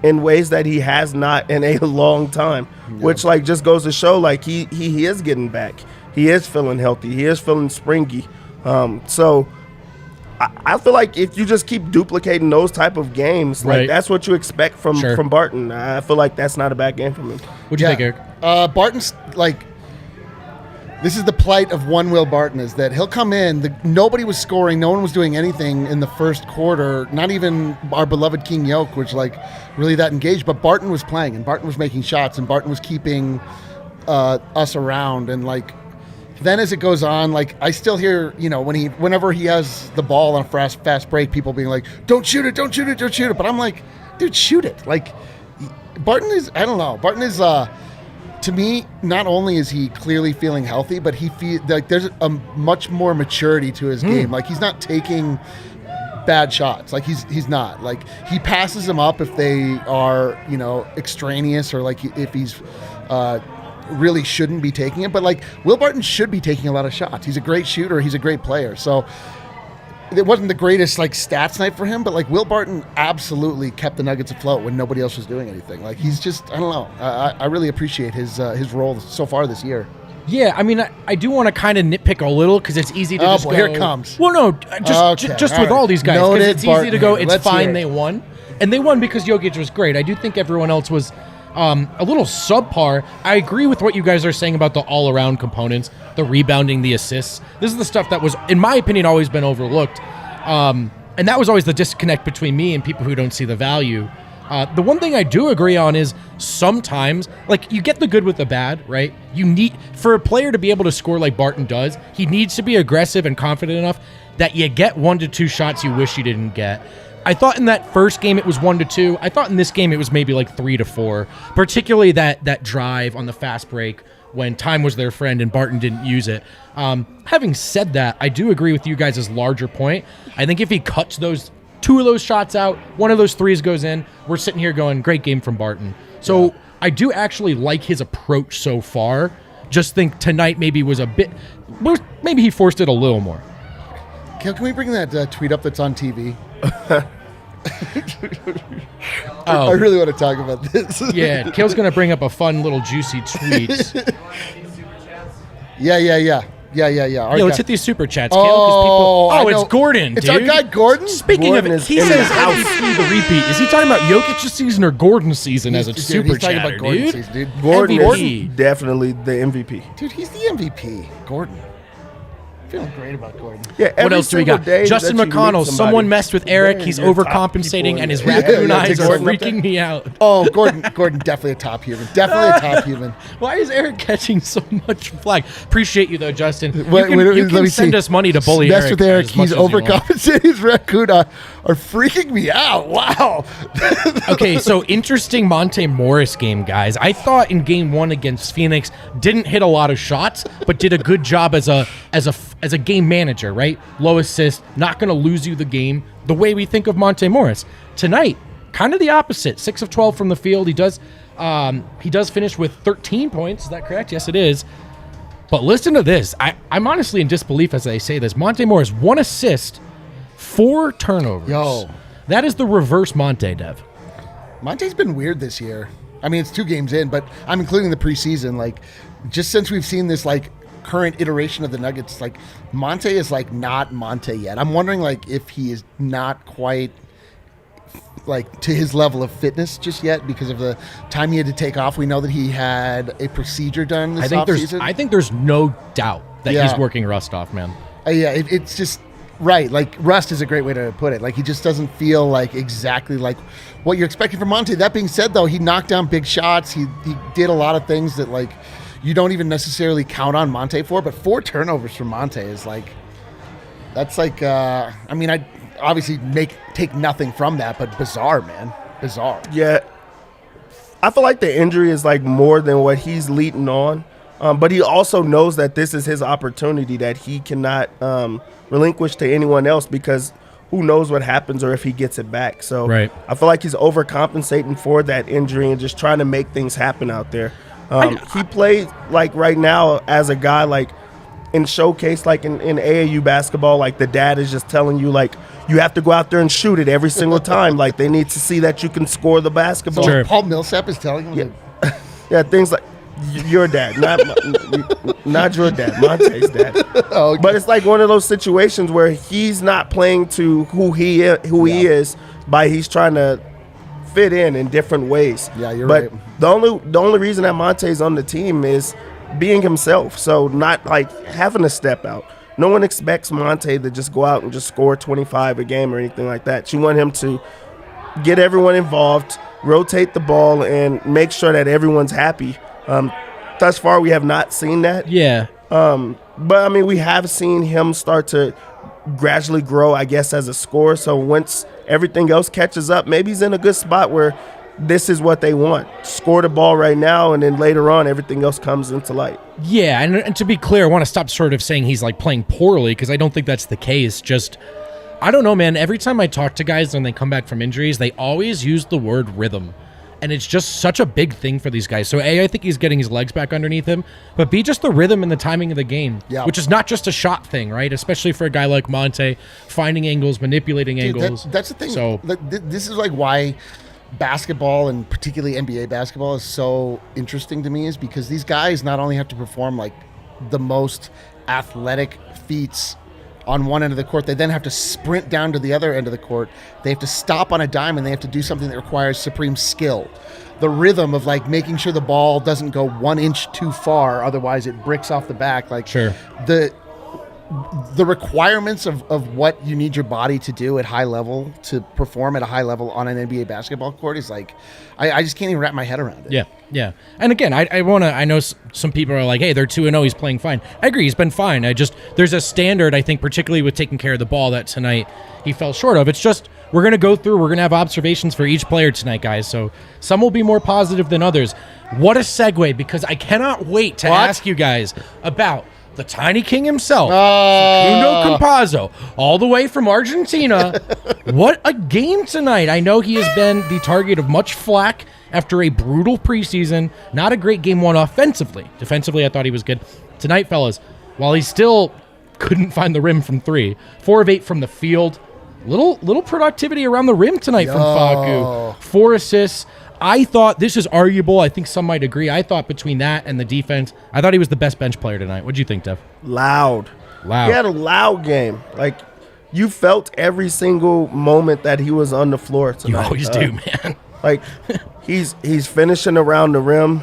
in ways that he has not in a long time, which just goes to show he is getting back. He is feeling healthy. He is feeling springy. So... I feel like if you just keep duplicating those type of games, that's what you expect from Barton. I feel like that's not a bad game from him. What'd you think, Eric? Barton's this is the plight of one Will Barton, is that he'll come in. Nobody was scoring. No one was doing anything in the first quarter. Not even our beloved King Yoke was really that engaged. But Barton was playing, and Barton was making shots, and Barton was keeping us around. And then as it goes on, I still hear, whenever he has the ball on a fast break, people being like, don't shoot it. But I'm like, dude, shoot it. Barton is, I don't know. Barton is, to me, not only is he clearly feeling healthy, but he there's a much more maturity to his game. He's not taking bad shots. Like he's not. Like he passes them up if they are, extraneous or like if he's really shouldn't be taking it. But like Will Barton should be taking a lot of shots. He's a great shooter. He's a great player. So it wasn't the greatest like stats night for him, but like Will Barton absolutely kept the Nuggets afloat when nobody else was doing anything. Like he's just, I don't know. I really appreciate his role so far this year. Yeah, I mean, I do want to kind of nitpick a little because it's easy to just go. Here it comes. Well, no, just with all these guys, because it's easy to go, it's fine, they won. And they won because Jokic was great. I do think everyone else was a little subpar. I agree with what you guys are saying about the all-around components, the rebounding, the assists. This is the stuff that was, in my opinion, always been overlooked. And that was always the disconnect between me and people who don't see the value. The one thing I do agree on is sometimes, like, you get the good with the bad, right? You need, for a player to be able to score like Barton does, he needs to be aggressive and confident enough that you get 1 to 2 shots you wish you didn't get. I thought in that first game it was 1 to 2. I thought in this game it was maybe like 3 to 4, particularly that drive on the fast break when time was their friend and Barton didn't use it. Having said that, I do agree with you guys' larger point. I think if he cuts those 2 of those shots out, 1 of those 3s goes in, we're sitting here going, great game from Barton. So I do actually like his approach so far. Just think tonight maybe was maybe he forced it a little more. Can we bring that tweet up that's on TV? I really want to talk about this. Yeah, Kale's going to bring up a fun little juicy tweet. Yeah. Let's hit these super chats, Kale. People, it's Gordon, it's dude. Our guy Gordon. Speaking of it, he says MVP the repeat. Is he talking about Jokic's season or Gordon's season as a super chatter, Gordon's season, dude? Gordon is definitely the MVP. Dude, he's the MVP. Gordon. Feeling great about Gordon. Yeah, what else do we got? Justin McConnell. Someone messed with Eric. He's overcompensating, and his raccoon eyes are freaking me out. Oh, Gordon definitely a top human. Definitely a top human. Why is Eric catching so much flag? Appreciate you, though, Justin. You can send us money to bully Eric. Mess with Eric. He's overcompensating. His raccoon are freaking me out. Wow. Okay, so interesting Monte Morris game, guys. I thought in game 1 against Phoenix, didn't hit a lot of shots, but did a good job as a game manager, right? Low assist, not going to lose you the game the way we think of Monte Morris. Tonight, kind of the opposite. 6 of 12 from the field. He does finish with 13 points. Is that correct? Yes, it is. But listen to this. I'm honestly in disbelief as I say this. Monte Morris, 1 assist, 4 turnovers. Yo. That is the reverse Monte, Dev. Monte's been weird this year. I mean, it's 2 games in, but I'm including the preseason. Like, just since we've seen this, like, current iteration of the Nuggets, like Monte is like not Monte yet. I'm wondering like if he is not quite like to his level of fitness just yet because of the time he had to take off. We know that he had a procedure done this offseason. I think there's no doubt that he's working rust off, man. It's just right. Like rust is a great way to put it. Like he just doesn't feel like exactly like what you're expecting from Monte. That being said, though, he knocked down big shots. He did a lot of things that like you don't even necessarily count on Monte for, but 4 turnovers from Monte is like, that's like, I mean, I obviously take nothing from that, but bizarre, man. Bizarre. Yeah. I feel like the injury is like more than what he's leading on, but he also knows that this is his opportunity that he cannot relinquish to anyone else because who knows what happens or if he gets it back. So right. I feel like he's overcompensating for that injury and just trying to make things happen out there. He played like right now as a guy like in showcase, like in AAU basketball, like the dad is just telling you like you have to go out there and shoot it every single time. Like they need to see that you can score the basketball. So Paul Millsap is telling him things like your dad, not your dad, Monte's dad. Oh, okay. But it's like one of those situations where he's not playing to who he is by he's trying to fit in different ways. Yeah, you're right. But the only reason that Monte's on the team is being himself. So not like having to step out. No one expects Monte to just go out and just score 25 a game or anything like that. You want him to get everyone involved, rotate the ball, and make sure that everyone's happy. Thus far, we have not seen that. Yeah. But, I mean, we have seen him start to gradually grow, I guess, as a scorer. So once everything else catches up, maybe he's in a good spot where this is what they want. Score the ball right now, and then later on, everything else comes into light. Yeah, and to be clear, I want to stop sort of saying he's like playing poorly because I don't think that's the case. Just I don't know, man. Every time I talk to guys when they come back from injuries, they always use the word rhythm. And it's just such a big thing for these guys. So, A, I think he's getting his legs back underneath him. But B, just the rhythm and the timing of the game, which is not just a shot thing, right? Especially for a guy like Monte, finding angles, manipulating angles. That's the thing. So this is like why basketball, and particularly NBA basketball, is so interesting to me, is because these guys not only have to perform like the most athletic feats on one end of the court, they then have to sprint down to the other end of the court. They have to stop on a dime, and they have to do something that requires supreme skill. The rhythm of like making sure the ball doesn't go 1 inch too far, otherwise it bricks off the back. Like the requirements of what you need your body to do at high level, to perform at a high level on an NBA basketball court, is like, I just can't even wrap my head around it. Yeah. And again, I know some people are like, hey, they're 2-0, he's playing fine. I agree, he's been fine. There's a standard, I think, particularly with taking care of the ball, that tonight he fell short of. It's just, we're going to go through, we're going to have observations for each player tonight, guys. So some will be more positive than others. What a segue, because I cannot wait to ask you guys about the Tiny King himself, Facu Campazzo, all the way from Argentina. What a game tonight. I know he has been the target of much flack after a brutal preseason. Not a great game one offensively. Defensively, I thought he was good. Tonight, fellas, while he still couldn't find the rim from 3, 4 of 8 from the field, little productivity around the rim tonight from Facu. 4 assists. I thought, this is arguable, I think some might agree, I thought between that and the defense, I thought he was the best bench player tonight. What'd you think, Dev? Loud. He had a loud game. Like, you felt every single moment that he was on the floor tonight. You always do, man. Like, he's finishing around the rim.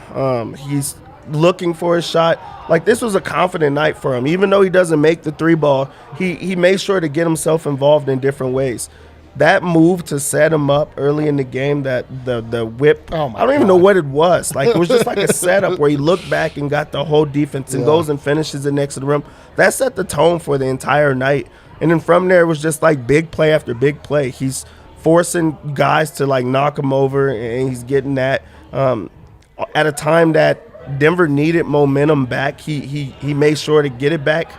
He's looking for a shot. Like, this was a confident night for him. Even though he doesn't make the 3 ball, he made sure to get himself involved in different ways. That move to set him up early in the game, that the whip, I don't even know what it was. Like, it was just like a setup where he looked back and got the whole defense and goes and finishes it next to the rim. That set the tone for the entire night. And then from there, it was just like big play after big play. He's forcing guys to like knock him over, and he's getting that at a time that Denver needed momentum back. He made sure to get it back.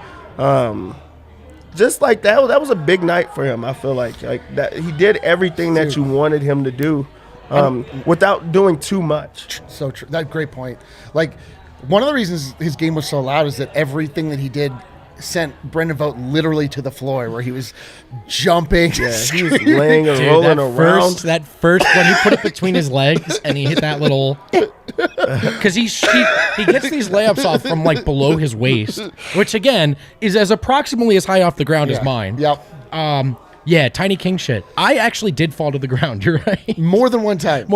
Just like that was a big night for him. I feel like that he did everything that you wanted him to do, without doing too much. So true. That's a great point. Like, one of the reasons his game was so loud is that everything that he did sent Brendan Vogt literally to the floor, where he was jumping. Yeah, he was laying and rolling around. That first, when he put it between his legs and he hit that little, because he gets these layups off from like below his waist, which again is as approximately as high off the ground as mine. Yep. Yeah, Tiny King shit. I actually did fall to the ground. You're right. More than one time.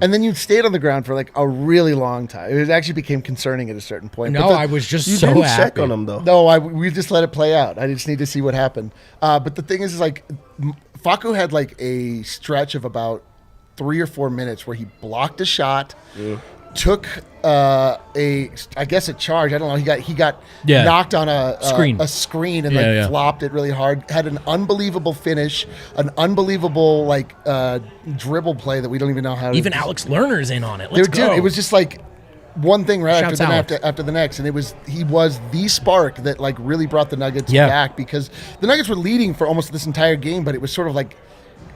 And then you stayed on the ground for like a really long time. It actually became concerning at a certain point. No, I was just you so didn't happy. check on him though. No, we just let it play out. I just need to see what happened. But the thing is like, Facu had like a stretch of about 3 or 4 minutes where he blocked a shot, took a charge. I don't know. He got knocked on a screen and flopped it really hard. Had an unbelievable finish, an unbelievable like dribble play that we don't even know how. Even Alex Lerner's in on it. Let's go. It was just like one thing after the next, and he was the spark that like really brought the Nuggets back, because the Nuggets were leading for almost this entire game, but it was sort of like.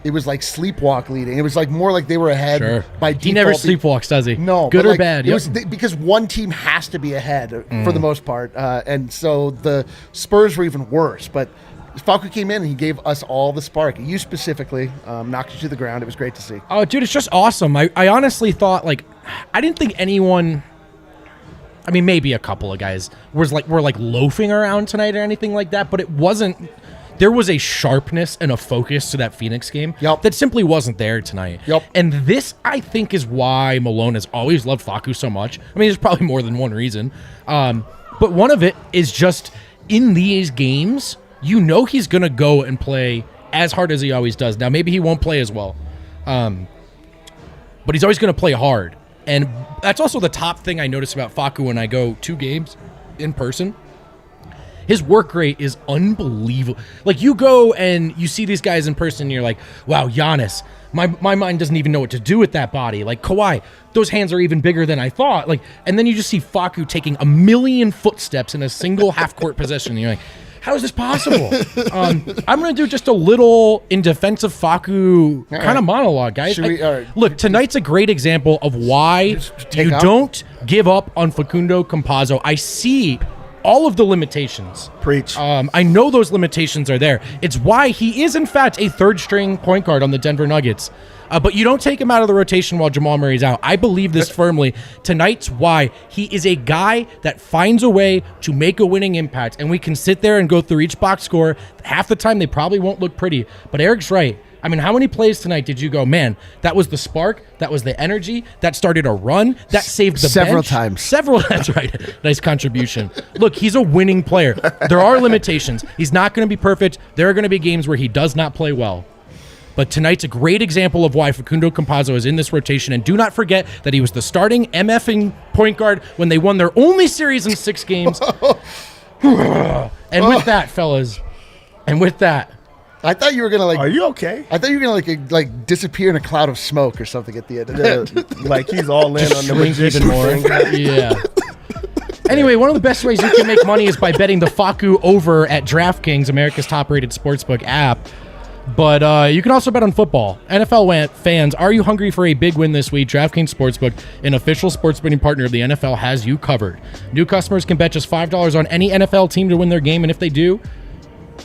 It was like sleepwalk leading. It was like more like they were ahead by default. He never sleepwalks, does he? No. Good or like, bad? It was because one team has to be ahead for the most part. And so the Spurs were even worse. But Facu came in and he gave us all the spark. You specifically knocked you to the ground. It was great to see. Oh, dude, it's just awesome. I honestly thought, like, I didn't think anyone... I mean, maybe a couple of guys were like loafing around tonight or anything like that, but it wasn't... There was a sharpness and a focus to that Phoenix game that simply wasn't there tonight. And this, I think, is why Malone has always loved Facu so much. I mean, there's probably more than one reason. But one of it is just in these games, you know he's going to go and play as hard as he always does. Now, maybe he won't play as well. But he's always going to play hard. And that's also the top thing I notice about Facu when I go to games in person. His work rate is unbelievable. Like, you go and you see these guys in person and you're like, wow, Giannis, my mind doesn't even know what to do with that body. Like, Kawhi, those hands are even bigger than I thought. Like, and then you just see Facu taking 1 million footsteps in a single half-court possession. And you're like, How is this possible? I'm going to do just a little in defense of Facu kind of monologue, guys. Look, tonight's a great example of why you don't give up on Facundo Campazzo. I see all of the limitations. Preach. I know those limitations are there. It's why he is, in fact, a third-string point guard on the Denver Nuggets. But you don't take him out of the rotation while Jamal Murray's out. I believe this firmly. Tonight's why. He is a guy that finds a way to make a winning impact, and we can sit there and go through each box score. Half the time, they probably won't look pretty. But Eric's right. I mean, how many plays tonight did you go, man, that was the spark, that was the energy, that started a run, that saved the Several bench? times. That's right. Nice contribution. Look, he's a winning player. There are limitations. He's not going to be perfect. There are going to be games where he does not play well. But tonight's a great example of why Facundo Campazzo is in this rotation. And do not forget that he was the starting MFing point guard when they won their only series in 6 games. And with that, fellas, I thought you were gonna Are you okay? I thought you were gonna like disappear in a cloud of smoke or something at the end of it. Like he's all in on the shrink even more. Yeah. Anyway, one of the best ways you can make money is by betting the Facu over at DraftKings, America's top-rated sportsbook app. But you can also bet on football. NFL fans, are you hungry for a big win this week? DraftKings Sportsbook, an official sports betting partner of the NFL, has you covered. New customers can bet just $5 on any NFL team to win their game, and if they do,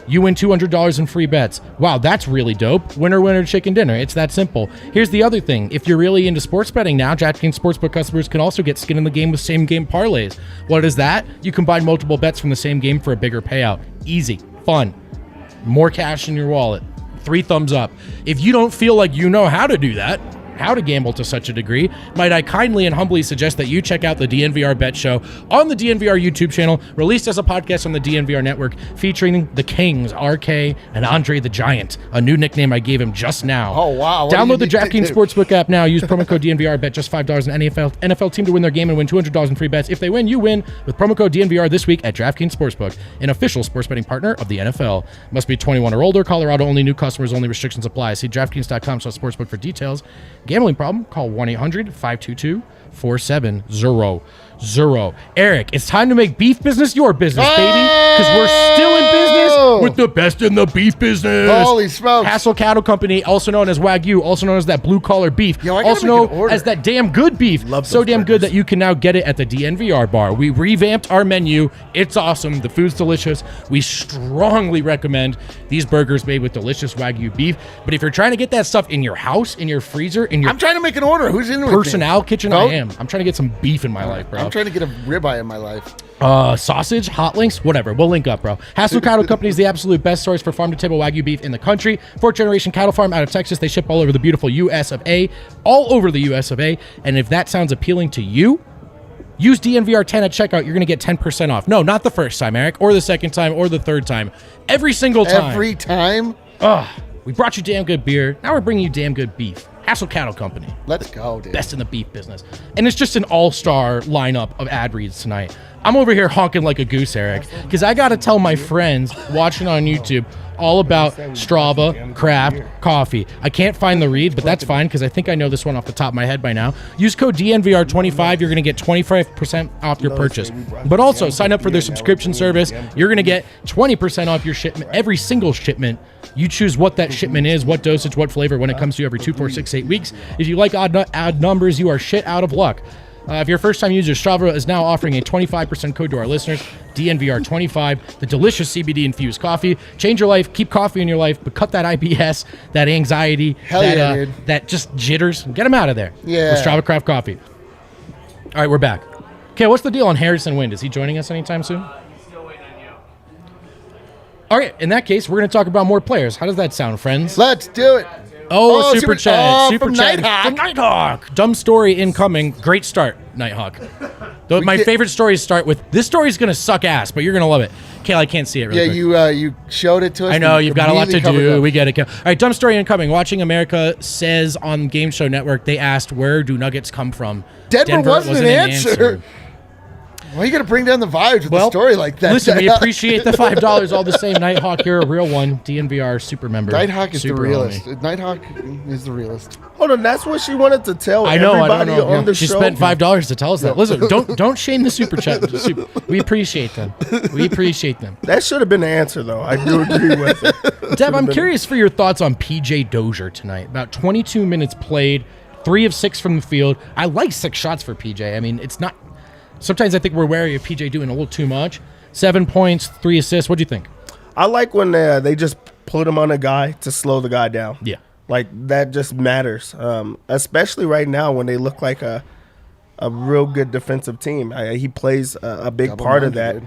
you win $200 in free bets. Wow, that's really dope. Winner, winner, chicken dinner. It's that simple. Here's the other thing. If you're really into sports betting now, DraftKings Sportsbook customers can also get skin in the game with same-game parlays. What is that? You combine multiple bets from the same game for a bigger payout. Easy, fun, more cash in your wallet. 3 thumbs up. If you don't feel like you know how to do that, how to gamble to such a degree, might I kindly and humbly suggest that you check out the DNVR Bet Show on the DNVR YouTube channel, released as a podcast on the DNVR network, featuring the Kings, RK, and Andre the Giant, a new nickname I gave him just now. Oh, wow. Download the DraftKings Sportsbook app now. Use promo code DNVR. Bet just $5 on NFL team to win their game and win $200 in free bets. If they win, you win with promo code DNVR this week at DraftKings Sportsbook, an official sports betting partner of the NFL. Must be 21 or older. Colorado only. New customers only. Restrictions apply. See DraftKings.com/sportsbook for details. Gambling problem? Call 1-800-522-4700. Eric, it's time to make beef business your business, baby, because we're still in business with the best in the beef business. Holy smokes. Hassel Cattle Company, also known as Wagyu, also known as that blue-collar beef, also known as that damn good beef. So damn good that you can now get it at the DNVR Bar. We revamped our menu. It's awesome. The food's delicious. We strongly recommend these burgers made with delicious Wagyu beef. But if you're trying to get that stuff in your house, in your freezer, in your I'm trying to make an order. Who's in with me? personnel kitchen, Vogt? I am. I'm trying to get some beef in my life, bro. I'm trying to get a ribeye in my life. Sausage, hot links, whatever. We'll link up, bro. Hassel Cattle Company is the absolute best source for farm-to-table Wagyu beef in the country. 4th-generation cattle farm out of Texas. They ship all over the beautiful U.S. of A. All over the U.S. of A. And if that sounds appealing to you, use DNVR 10 at checkout. You're going to get 10% off. No, not the first time, Eric, or the second time, or the third time. Every single time. Every time? We brought you damn good beer. Now we're bringing you damn good beef. Hassel Cattle Company. Let's go, dude. Best in the beef business. And it's just an all-star lineup of ad reads tonight. I'm over here honking like a goose, Eric, because I got to tell my friends watching on YouTube all about Strava Craft Coffee. I can't find the read, but that's fine because I think I know this one off the top of my head by now. Use code DNVR25. You're going to get 25% off your purchase. But also, sign up for their subscription service. You're going to get 20% off your shipment, every single shipment. You choose what that shipment is, what dosage, what flavor when it comes to you every 2, 4, 6, 8 weeks. If you like odd numbers, you are shit out of luck. If you're a first-time user, Strava is now offering a 25% code to our listeners, DNVR25, the delicious CBD-infused coffee. Change your life, keep coffee in your life, but cut that IBS, that anxiety, that just jitters. Get them out of there with Strava Craft Coffee. All right, we're back. Okay, what's the deal on Harrison Wind? Is he joining us anytime soon? All right, in that case, we're going to talk about more players. How does that sound, friends? Let's do it. Oh, Super Chat. Super from Chat. Nighthawk. From Nighthawk. Dumb story incoming. Great start, Nighthawk. My favorite stories start with, this story's going to suck ass, but you're going to love it. Kale, I can't see it really quick. You showed it to us. I know, you've got a lot to do. We get it, Kale. All right, dumb story incoming. Watching America says on Game Show Network, they asked, where do nuggets come from? Denver wasn't an answer. Why you got to bring down the vibes with a story like that? Listen, we appreciate the $5 all the same. Nighthawk, you're a real one. DNVR super member. Nighthawk is super the realest. homie. Nighthawk is the realest. Hold on, that's what she wanted to tell I know. everybody on the She show. spent $5 to tell us that. Listen, don't shame the super chat. We appreciate them. We appreciate them. That should have been the answer, though. I do agree with it. Dev, I'm curious for your thoughts on PJ Dozier tonight. About 22 minutes played, 3 of 6 from the field. I like 6 shots for PJ. I mean, it's not. Sometimes I think we're wary of PJ doing a little too much. 7 points, 3 assists. What do you think? I like when they just put him on a guy to slow the guy down. Yeah. Like, that just matters, especially right now when they look like a real good defensive team. He plays a big part of that.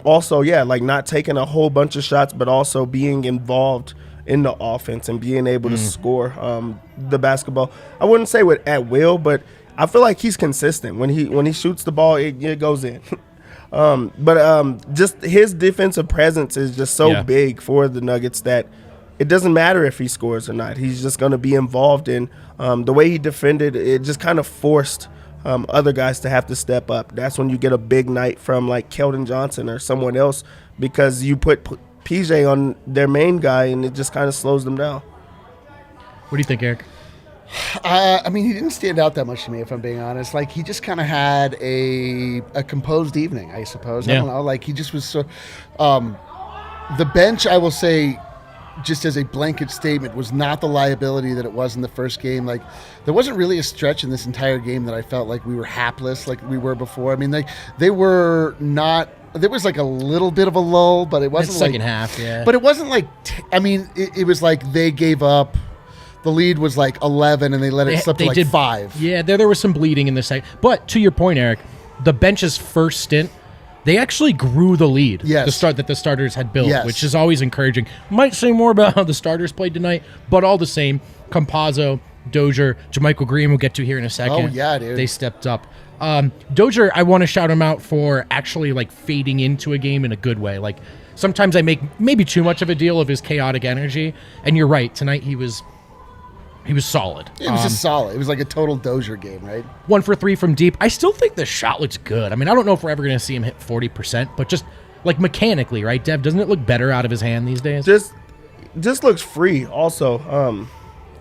Also, like not taking a whole bunch of shots, but also being involved in the offense and being able to score the basketball. I wouldn't say at will, but I feel like he's consistent. When he shoots the ball, it goes in. But just his defensive presence is just so big for the Nuggets that it doesn't matter if he scores or not. He's just going to be involved in the way he defended. It just kind of forced other guys to have to step up. That's when you get a big night from like Keldon Johnson or someone else because you put PJ on their main guy and it just kind of slows them down. What do you think, Eric? I mean, he didn't stand out that much to me, if I'm being honest. Like, he just kind of had a composed evening, I suppose. I don't know. Like, he just was so... the bench, I will say, just as a blanket statement, was not the liability that it was in the first game. Like, there wasn't really a stretch in this entire game that I felt like we were hapless like we were before. I mean, they were not... There was like a little bit of a lull, but it wasn't second half, But it wasn't like... it was like they gave up. The lead was like 11, and they let it slip to like 5. Yeah, there was some bleeding in the second. But to your point, Eric, the bench's first stint, they actually grew the lead. Yes. That the starters had built, which is always encouraging. Might say more about how the starters played tonight, but all the same, Campazzo, Dozier, JaMychal Green, we'll get to here in a second. Oh, yeah, dude. They stepped up. Dozier, I want to shout him out for actually like fading into a game in a good way. Like sometimes I make maybe too much of a deal of his chaotic energy, and you're right. Tonight he was solid. It was just solid. It was like a total Dozier game, right? 1 for 3 from deep. I still think the shot looks good. I mean, I don't know if we're ever going to see him hit 40%, but just like mechanically, right, Dev? Doesn't it look better out of his hand these days? Just looks free also.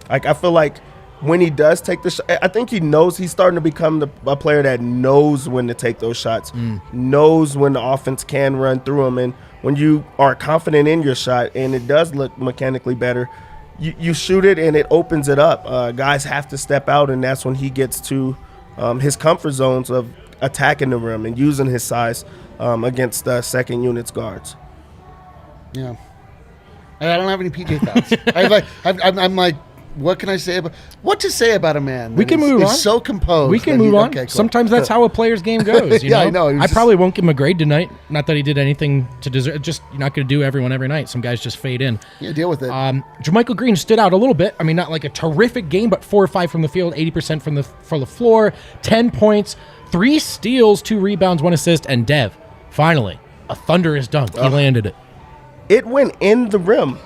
Like I feel like when he does take the shot, I think he knows he's starting to become a player that knows when to take those shots, knows when the offense can run through him. And when you are confident in your shot and it does look mechanically better, you shoot it and it opens it up. Guys have to step out, and that's when he gets to his comfort zones of attacking the rim and using his size against second unit's guards. Yeah. And I don't have any PJ thoughts. I'm like, what can I say what to say about a man? We can move on. So composed. We can move on. Okay, cool. Sometimes that's how a player's game goes. You know? I know. I probably won't give him a grade tonight. Not that he did anything to deserve. Just you're not going to do everyone every night. Some guys just fade in. Yeah, deal with it. JaMychal Green stood out a little bit. I mean, not like a terrific game, but 4 or 5 from the field, 80% from the floor, 10 points, 3 steals, 2 rebounds, 1 assist, and Dev, finally, a thunderous dunk. He landed it. It went in the rim.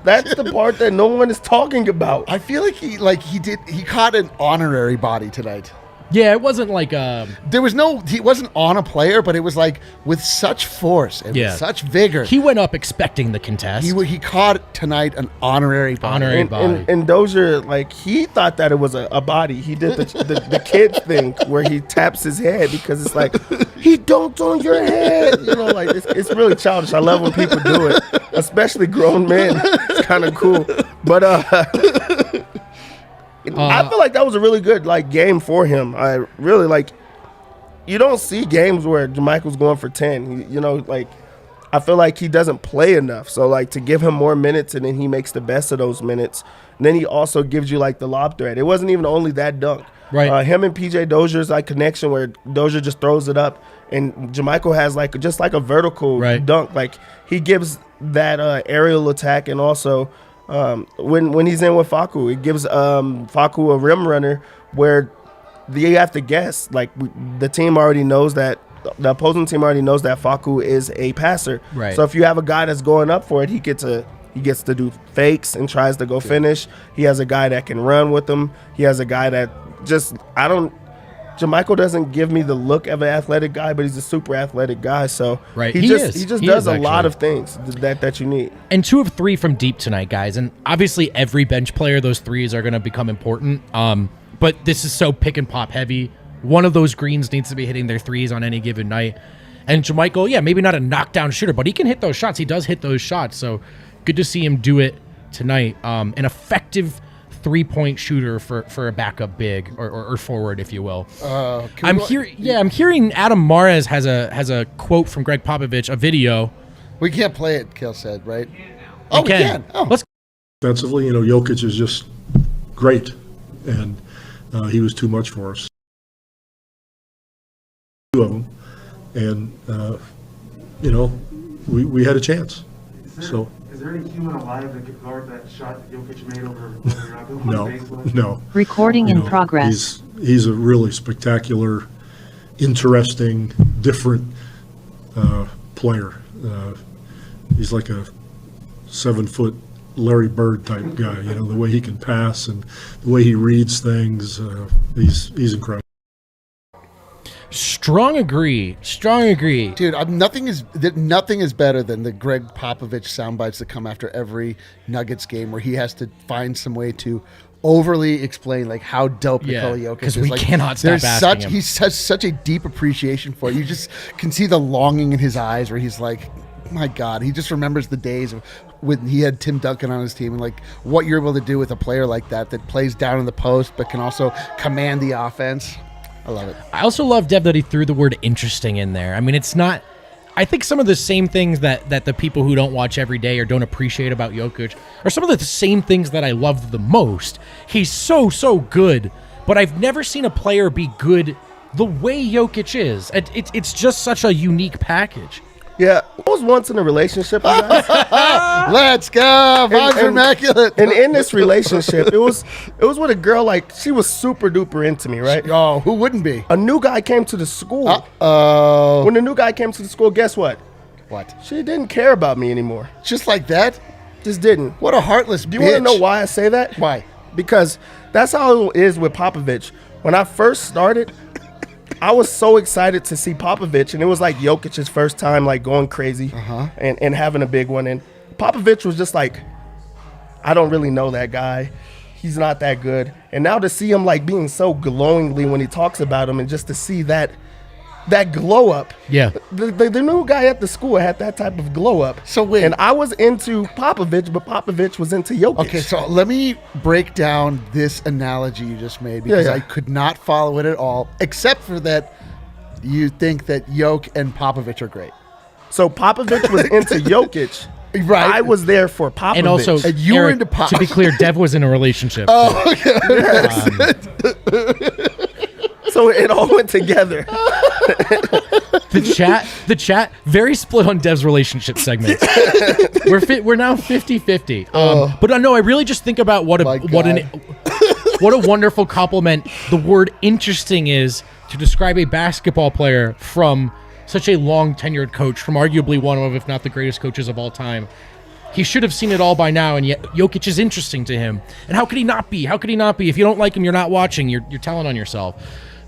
That's the part that no one is talking about. I feel like he caught an honorary body tonight. Yeah, it wasn't like he wasn't on a player, but it was like with such force and with such vigor. He went up expecting the contest. He caught tonight an honorary body. And Dozier, like, he thought that it was a body. He did the kid thing where he taps his head because it's like, he dunked on your head. You know, like, it's really childish. I love when people do it, especially grown men. It's kind of cool. But I feel like that was a really good game for him. I really you don't see games where JaMychal's going for 10. I feel like he doesn't play enough. So to give him more minutes and then he makes the best of those minutes. And then he also gives you the lob threat. It wasn't even only that dunk. Right. Him and PJ Dozier's connection where Dozier just throws it up and JaMychal has just a vertical dunk. He gives that aerial attack and also when he's in with Facu, it gives Facu a rim runner where you have to guess. The team already knows that the opposing team already knows that Facu is a passer. Right. So if you have a guy that's going up for it, he gets to do fakes and tries to go finish. He has a guy that can run with him. He has a guy that JaMychal doesn't give me the look of an athletic guy, but he's a super athletic guy. So right. he just does a lot of things that you need. And 2 of 3 from deep tonight, guys. And obviously every bench player, those threes are going to become important. But this is so pick and pop heavy. One of those greens needs to be hitting their threes on any given night. And JaMychal, yeah, maybe not a knockdown shooter, but he can hit those shots. He does hit those shots. So good to see him do it tonight. An effective 3-point shooter for a backup big or forward, if you will. I'm hearing Adam Mares has a quote from Greg Popovich, a video. We can't play it, Kel said, right? We can. Oh. Let's. Offensively, Jokic is just great, and he was too much for us. 2 of them, and we had a chance. Is there any human alive that could guard that shot that Jokic made over No. Recording in progress. He's a really spectacular, interesting, different player. He's like a 7-foot Larry Bird type guy. The way he can pass and the way he reads things. He's incredible. Strong agree. Dude, nothing is better than the Greg Popovich sound bites that come after every Nuggets game where he has to find some way to overly explain like how dope Nikola Jokic is. Because we cannot stop asking him. He has such a deep appreciation for it. You just can see the longing in his eyes where he's like, my God, he just remembers the days of when he had Tim Duncan on his team and like what you're able to do with a player like that plays down in the post but can also command the offense. I love it. I also love, Dev, that he threw the word interesting in there. I mean, it's not... I think some of the same things that the people who don't watch every day or don't appreciate about Jokic are some of the same things that I love the most. He's so good, but I've never seen a player be good the way Jokic is. It's just such a unique package. Yeah, I was once in a relationship, you guys. Let's go. Vibes immaculate. And in this relationship, it was with a girl, like, she was super duper into me, right? Oh, who wouldn't be? A new guy came to the school. Uh-oh. When the new guy came to the school, guess what? What? She didn't care about me anymore. Just like that? Just didn't. What a heartless bitch. Do you want to know why I say that? Why? Because that's how it is with Popovich. When I first started, I was so excited to see Popovich, and it was like Jokic's first time like going crazy and having a big one. And Popovich was just like, I don't really know that guy. He's not that good. And now to see him like being so glowingly when he talks about him, and just to see that glow up. Yeah. The new guy at the school had that type of glow up. So wait. And I was into Popovich, but Popovich was into Jokic. Okay, so let me break down this analogy you just made because I could not follow it at all, except for that you think that Jokic and Popovich are great. So Popovich was into Jokic. Right. I was there for Popovich. And also, And you were Eric, into Pop. to be clear, Dev was in a relationship. Oh, okay. So it all went together. The chat, very split on Dev's relationship segments. We're now 50-50. But no, I really just think about what a wonderful compliment the word interesting is to describe a basketball player from such a long tenured coach, from arguably one of, if not the greatest coaches of all time. He should have seen it all by now, and yet Jokic is interesting to him. And how could he not be? If you don't like him, you're not watching. You're telling on yourself.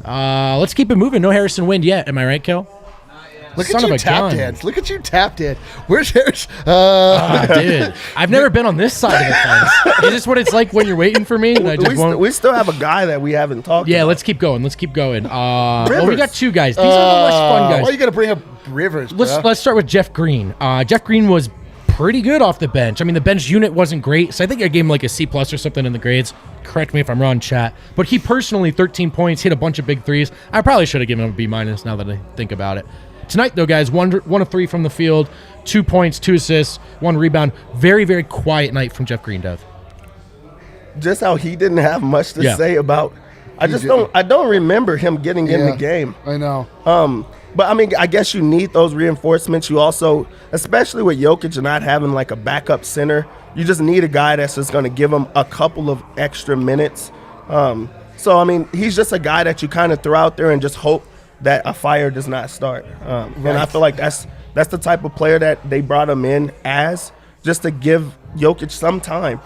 Let's keep it moving. No Harrison Wind yet. Am I right, Kel? Look at you tap dance. Look at you tap dance. Where's Harris? Dude, I've never been on this side of the fence. Is this what it's like when you're waiting for me? We still have a guy that we haven't talked about. Yeah, let's keep going. Well, we got 2 guys. These are the less fun guys. Why you got to bring up Rivers, bro? Let's start with Jeff Green. Jeff Green was pretty good off the bench. I mean, the bench unit wasn't great, so I think I gave him like a C+ or something in the grades. Correct me if I'm wrong, chat. But he personally, 13 points, hit a bunch of big threes. I probably should have given him a B- now that I think about it. Tonight, though, guys, 1 of 3 from the field, 2 points, 2 assists, 1 rebound. Very, very quiet night from Jeff Green, Dev. Just how he didn't have much to say about. I don't remember him getting in the game. I know. But I mean, I guess you need those reinforcements. You also, especially with Jokic and not having like a backup center, you just need a guy that's just going to give him a couple of extra minutes. So I mean, he's just a guy that you kind of throw out there and just hope that a fire does not start. And I feel like that's the type of player that they brought him in as, just to give Jokic some time.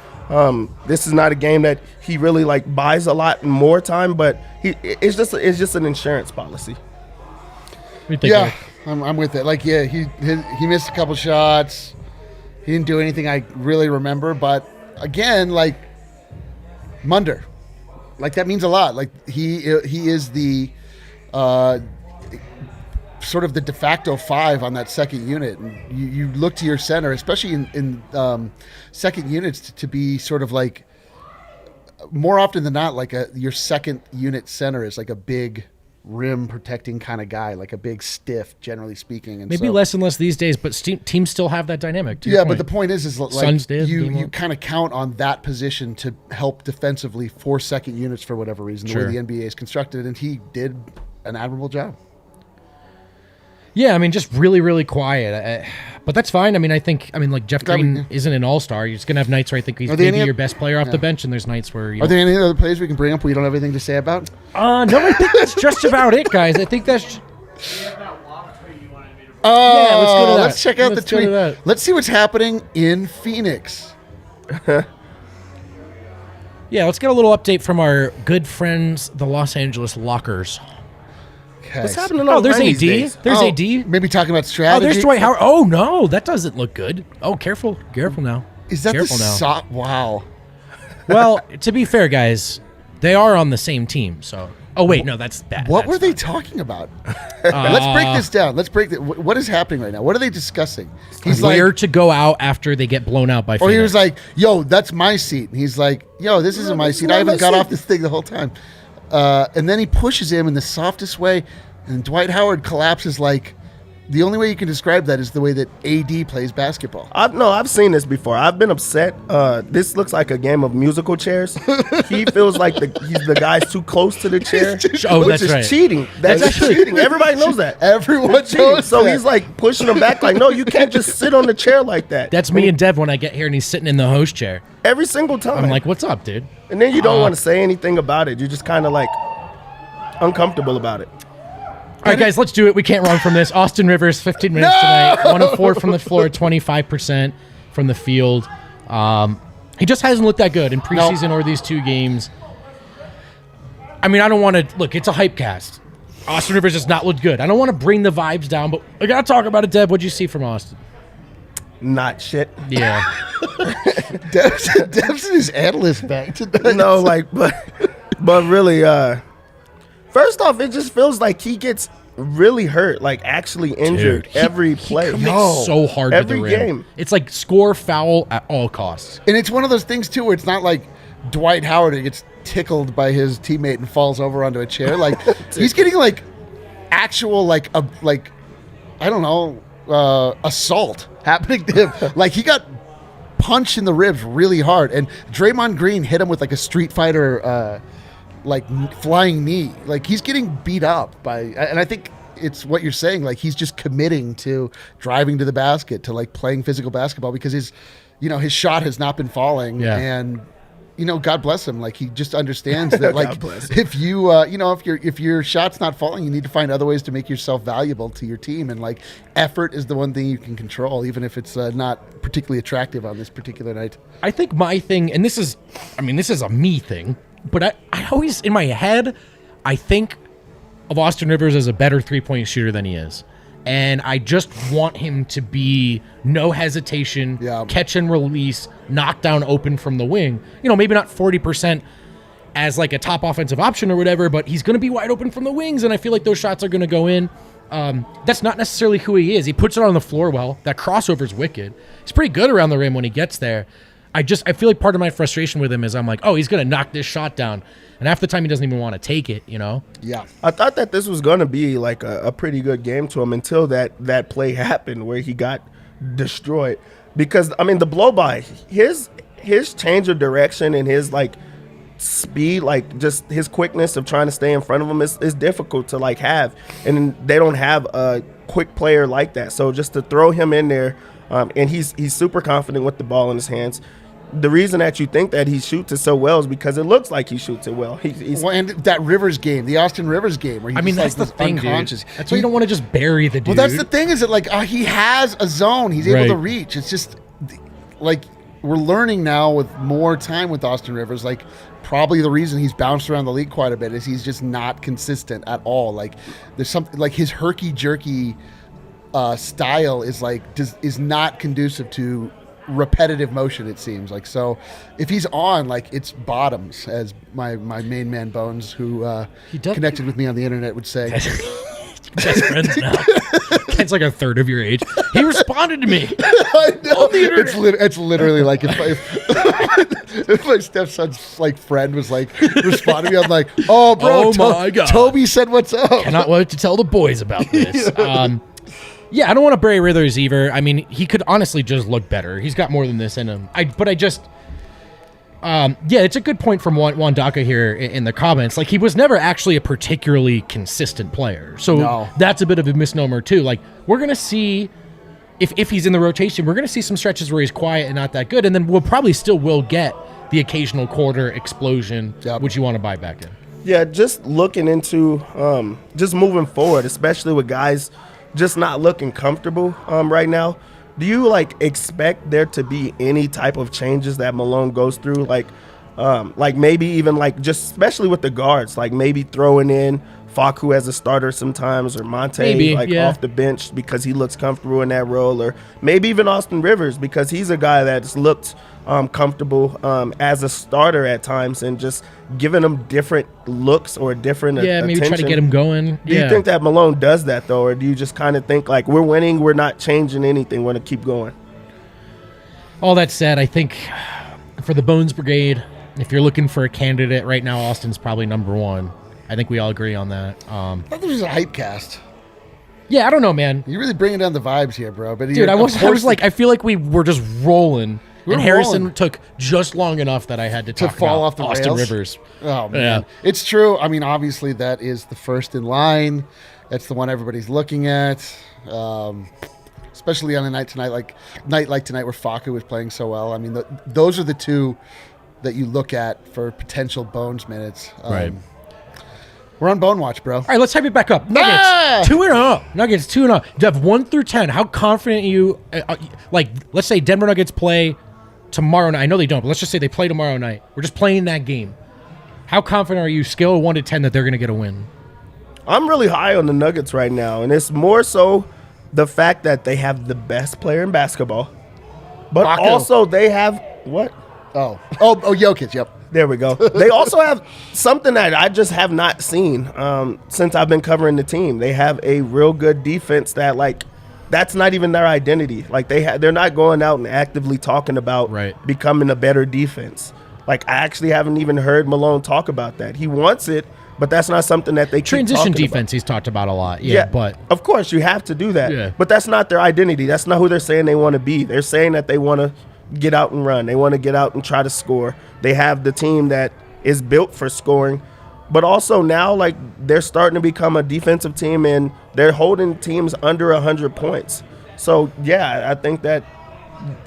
This is not a game that he really like buys a lot more time, but it's just an insurance policy. What do you think, Yeah, Eric? I'm with it. Like, yeah, he missed a couple shots. He didn't do anything I really remember, but again, like Munder, like that means a lot. Like he is the sort of the de facto 5 on that second unit. And you look to your center, especially in second units, to be sort of like more often than not, like your second unit center is like a big rim protecting kind of guy, like a big stiff, generally speaking. And Maybe less and less these days, but teams still have that dynamic. Yeah, but the point is like Suns did, you kind of count on that position to help defensively for second units for whatever reason, Sure. the way the NBA is constructed, and he did an admirable job. Yeah, I mean, just really, really quiet. But that's fine. I mean, like Jeff Green isn't an all-star. You're just going to have nights where I think he's maybe your best player off the bench, and there's nights where you Are there any other players we can bring up we don't have anything to say about? No, I think that's just about it, guys. I think that's... Oh, Yeah, let's go to that. let's check out Let's the go to tweet. that. Let's see what's happening in Phoenix. Yeah, let's get a little update from our good friends, the Los Angeles Lockers. Okay. What's happening? Oh, on there's these AD. days? There's Oh, AD. Maybe talking about Oh, strategy. there's Dwight Howard. Oh, no, that doesn't look good. Oh, careful now. Is that careful now? Wow. Well, to be fair, guys, they are on the same team. So, oh wait, no, that's bad. What That's were they talking about? Let's break this down. Let's break what is happening right now. What are they discussing? He's where like, to go out after they get blown out by. or Phoenix. he was like, "Yo, that's my seat." And he's like, "Yo, this isn't my seat. I haven't got off this thing the whole time." And then he pushes him in the softest way, and Dwight Howard collapses like. The only way you can describe that is the way that AD plays basketball. I've seen this before. I've been upset. This looks like a game of musical chairs. He feels like he's the guy's too close to the chair, Oh, which that's is right. cheating. That's cheating. Everybody knows that. Everyone Cheating. knows So that. he's like pushing him back. Like, no, you can't just sit on the chair like that. That's me and Dev when I get here and he's sitting in the host chair. Every single time. I'm like, "What's up, dude?" and then you don't want to say anything about it. You're just kind of like uncomfortable about it. All right, guys, let's do it. We can't run from this. Austin Rivers, 15 minutes tonight. 1 of 4 from the floor, 25% from the field. He just hasn't looked that good in preseason or these 2 games. I mean, I don't want to... Look, it's a hype cast. Austin Rivers has not looked good. I don't want to bring the vibes down, but I got to talk about it, Deb. What'd you see from Austin? Not shit. Yeah. Dev's in his analyst bag tonight. No, like, but really, first off, it just feels like he gets really hurt, like actually injured Dude, every play. He commits so hard to every the rim. game. It's like score foul at all costs. And it's one of those things, too, where it's not like Dwight Howard who gets tickled by his teammate and falls over onto a chair. Like, he's getting, like, actual, I don't know, assault happening to him. Like, he got punched in the ribs really hard. And Draymond Green hit him with, like, a Street Fighter, flying knee. Like, he's getting beat up by, and I think it's what you're saying. Like, he's just committing to driving to the basket, to like playing physical basketball because his shot has not been falling. Yeah. And, God bless him. Like, he just understands that, like, bless him. if you, if your shot's not falling, you need to find other ways to make yourself valuable to your team. And like, effort is the one thing you can control, even if it's not particularly attractive on this particular night. I think my thing, and this is a me thing, but I always, in my head, I think of Austin Rivers as a better three-point shooter than he is. And I just want him to be no hesitation, catch and release, knock down open from the wing. Maybe not 40% as like a top offensive option or whatever, but he's going to be wide open from the wings, and I feel like those shots are going to go in. That's not necessarily who he is. He puts it on the floor well. That crossover's wicked. He's pretty good around the rim when he gets there. I feel like part of my frustration with him is I'm like, oh, he's going to knock this shot down. And half the time he doesn't even want to take it, Yeah. I thought that this was going to be like a pretty good game to him until that play happened where he got destroyed. Because, I mean, the blow-by, his change of direction and his, like, speed, like, just his quickness of trying to stay in front of him is difficult to, like, have. And they don't have a quick player like that. So just to throw him in there, and he's super confident with the ball in his hands. The reason that you think that he shoots it so well is because it looks like he shoots it well. And that Rivers game, the Austin Rivers game, where he's that's the thing, unconscious. dude. That's why you don't want to just bury the dude. Well, that's the thing is that, like, he has a zone. He's able to reach. It's just, like, we're learning now with more time with Austin Rivers, like probably the reason he's bounced around the league quite a bit is he's just not consistent at all. Like there's something like his herky jerky style is not conducive to repetitive motion, it seems like. So if he's on, like, it's bottoms, as my main man Bones, who connected with me on the internet, would say. Best friends now. It's like a third of your age. He responded to me. I know. It's literally like if my stepson's like friend was like responding to me, I'm like, oh bro, my God. Toby said what's up. Cannot wait to tell the boys about this. Yeah, I don't want to bury Rivers either. I mean, he could honestly just look better. He's got more than this in him. It's a good point from Wandaka here in the comments. Like, he was never actually a particularly consistent player. So that's a bit of a misnomer, too. Like, we're going to see, if he's in the rotation, we're going to see some stretches where he's quiet and not that good. And then we'll probably still will get the occasional quarter explosion, which you want to buy back in. Yeah, just looking into just moving forward, especially with guys just not looking comfortable right now. Do you expect there to be any type of changes that Malone goes through? Like maybe even just especially with the guards, like maybe throwing in Facu as a starter sometimes, or Monte off the bench because he looks comfortable in that role, or maybe even Austin Rivers because he's a guy that's looked comfortable as a starter at times, and just giving him different looks or different maybe attention. try to get him going. Do you think that Malone does that though, or do you just kind of think like, we're winning, we're not changing anything, we're going to keep going? All that said, I think for the Bones Brigade, if you're looking for a candidate right now, Austin's probably number one. I think we all agree on that. I thought this was a hype cast. Yeah, I don't know, man. You're really bringing down the vibes here, bro. But dude, I feel like we were just rolling. And Harrison rolling. Took just long enough that I had to talk fall about off the Austin rails? Rivers. Oh, man. Yeah. It's true. I mean, obviously, that is the first in line. That's the one everybody's looking at. Especially on a night like tonight where Facu was playing so well. I mean, those are the two that you look at for potential Bones minutes. Right. We're on Bone Watch, bro. All right, let's hype it back up. Nuggets 2-0. Nuggets 2-0. Dev, 1 through 10. How confident are you? Let's say Denver Nuggets play tomorrow night. I know they don't, but let's just say they play tomorrow night. We're just playing that game. How confident are you, scale of 1 to 10, that they're going to get a win? I'm really high on the Nuggets right now, and it's more so the fact that they have the best player in basketball, but Facu. Also they have what? Oh, Jokic. Yep. There we go. They also have something that I just have not seen since I've been covering the team. They have a real good defense that that's not even their identity. Like they're not going out and actively talking about becoming a better defense. Like, I actually haven't even heard Malone talk about that. He wants it, but that's not something that they keep transition talking defense. About. He's talked about a lot. Yeah, but of course you have to do that. Yeah. But that's not their identity. That's not who they're saying they want to be. They're saying that they want to get out and run. They want to get out and try to score. They have the team that is built for scoring, but also now they're starting to become a defensive team, and they're holding teams under 100 points. So yeah, I think that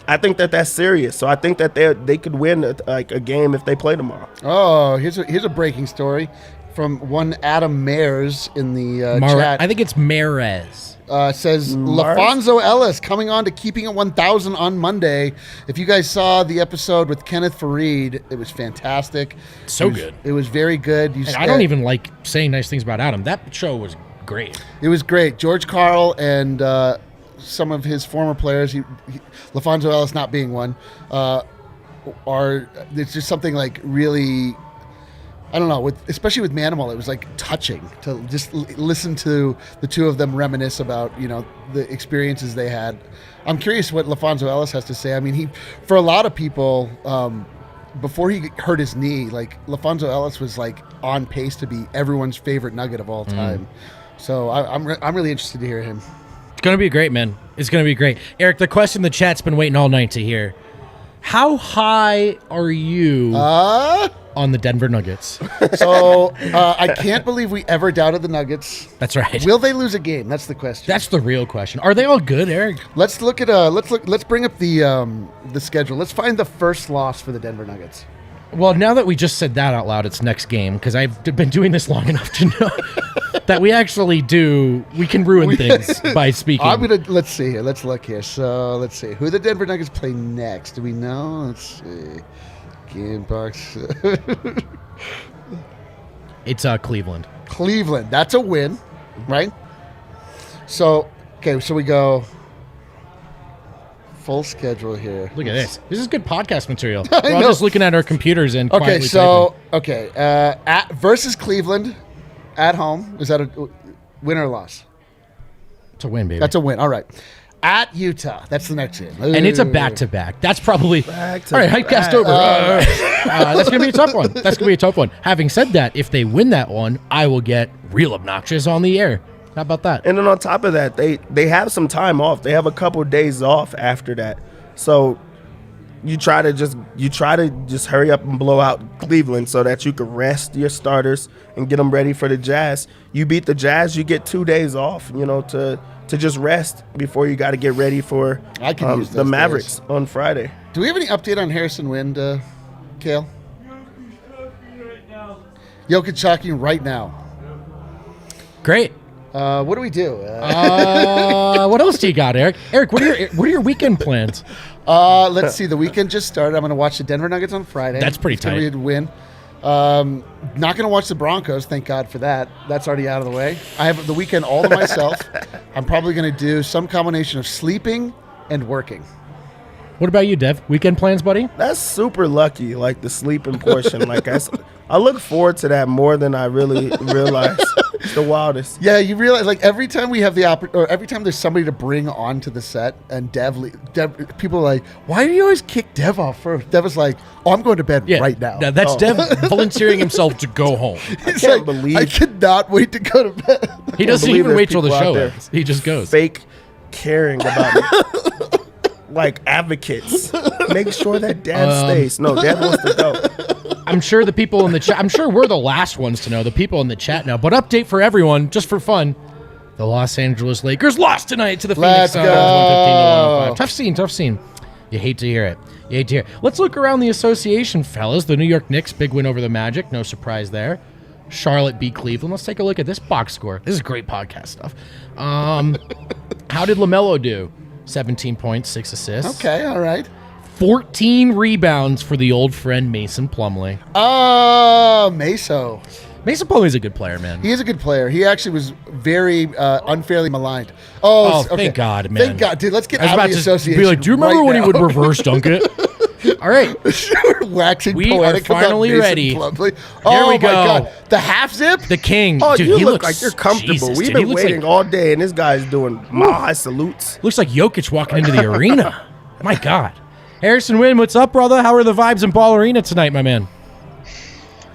that's serious. So I think that they could win a game if they play tomorrow. Oh, here's a breaking story from one Adam Mayers in the chat. I think it's Mares. Says LaFonso Ellis coming on to Keeping It 1000 on Monday. If you guys saw the episode with Kenneth Fareed, it was fantastic. Good. It was very good. I don't even like saying nice things about Adam. That show was great. It was great. George Karl and some of his former players, LaFonso Ellis not being one, there's just something really, I don't know, especially with Manimal, it was touching to just listen to the two of them reminisce about, the experiences they had. I'm curious what LaFonso Ellis has to say. I mean, for a lot of people, before he hurt his knee, LaFonso Ellis was on pace to be everyone's favorite Nugget of all time. So I'm really interested to hear him. It's going to be great, man. It's going to be great. Eric, the question the chat's been waiting all night to hear. How high are you on the Denver Nuggets? So I can't believe we ever doubted the Nuggets. That's right. Will they lose a game? That's the question. That's the real question. Are they all good, Eric? Let's look at let's bring up the schedule. Let's find the first loss for the Denver Nuggets. Well, now that we just said that out loud, it's next game, because I've been doing this long enough to know that we can ruin things by speaking. Let's see here. Let's look here. So, let's see. Who the Denver Nuggets play next? Do we know? Let's see. Game box. It's Cleveland. Cleveland. That's a win, right? So, okay, so we go full schedule here. Look at this. This is good podcast material. We're all just looking at our computers and quietly typing. Versus Cleveland at home. Is that a win or loss? It's a win, baby. That's a win. All right. At Utah. That's the next game. And it's a back-to-back. That's probably... All right, Hypecast over. That's going to be a tough one. That's going to be a tough one. Having said that, if they win that one, I will get real obnoxious on the air. How about that? And then on top of that, they have some time off. They have a couple of days off after that. So you try to just hurry up and blow out Cleveland so that you can rest your starters and get them ready for the Jazz. You beat the Jazz, you get 2 days off, to just rest before you got to get ready for the Mavericks on Friday. Do we have any update on Harrison Wind, Kale? Jokic shocking right now. Great. What do we do? What else do you got, Eric? Eric, what are your weekend plans? Let's see. The weekend just started. I'm going to watch the Denver Nuggets on Friday. That's pretty tight. It's going to be a win. Not going to watch the Broncos. Thank God for that. That's already out of the way. I have the weekend all to myself. I'm probably going to do some combination of sleeping and working. What about you, Dev? Weekend plans, buddy? That's super lucky, like the sleeping portion. I look forward to that more than I really realize. It's the wildest. Yeah, you realize, every time we have the or every time there's somebody to bring onto the set, and Dev, people are like, "Why do you always kick Dev off first?" Dev is like, "Oh, I'm going to bed right now." No, that's Dev volunteering himself to go home. I cannot wait to go to bed. He doesn't even wait till the show ends. He just goes. Fake caring about me. Like advocates. Make sure that Dad stays. No, Dad wants to go. I'm sure the people in the chat, I'm sure we're the last ones to know, the people in the chat now. But update for everyone, just for fun. The Los Angeles Lakers lost tonight to the Phoenix Suns. 115-105. Tough scene. You hate to hear it. Let's look around the association, fellas. The New York Knicks, big win over the Magic. No surprise there. Charlotte beat Cleveland. Let's take a look at this box score. This is great podcast stuff. How did LaMelo do? 17 points, 6 assists. Okay, all right. 14 rebounds for the old friend Mason Plumlee. Meso. Mason Plumlee's a good player, man. He is a good player. He actually was very unfairly maligned. Thank God, man. Thank God. Dude, let's get out of the association. Be like, do you remember when he would reverse dunk it? All right. Waxing we are finally ready. Here we go. God. The half zip? The king. Oh, dude, you he look looks like you're comfortable. Jesus, We've dude, been waiting all day, and this guy's doing high salutes. Looks like Jokic walking into the arena. My God. Harrison Wynn, what's up, brother? How are the vibes in Ball Arena tonight, my man?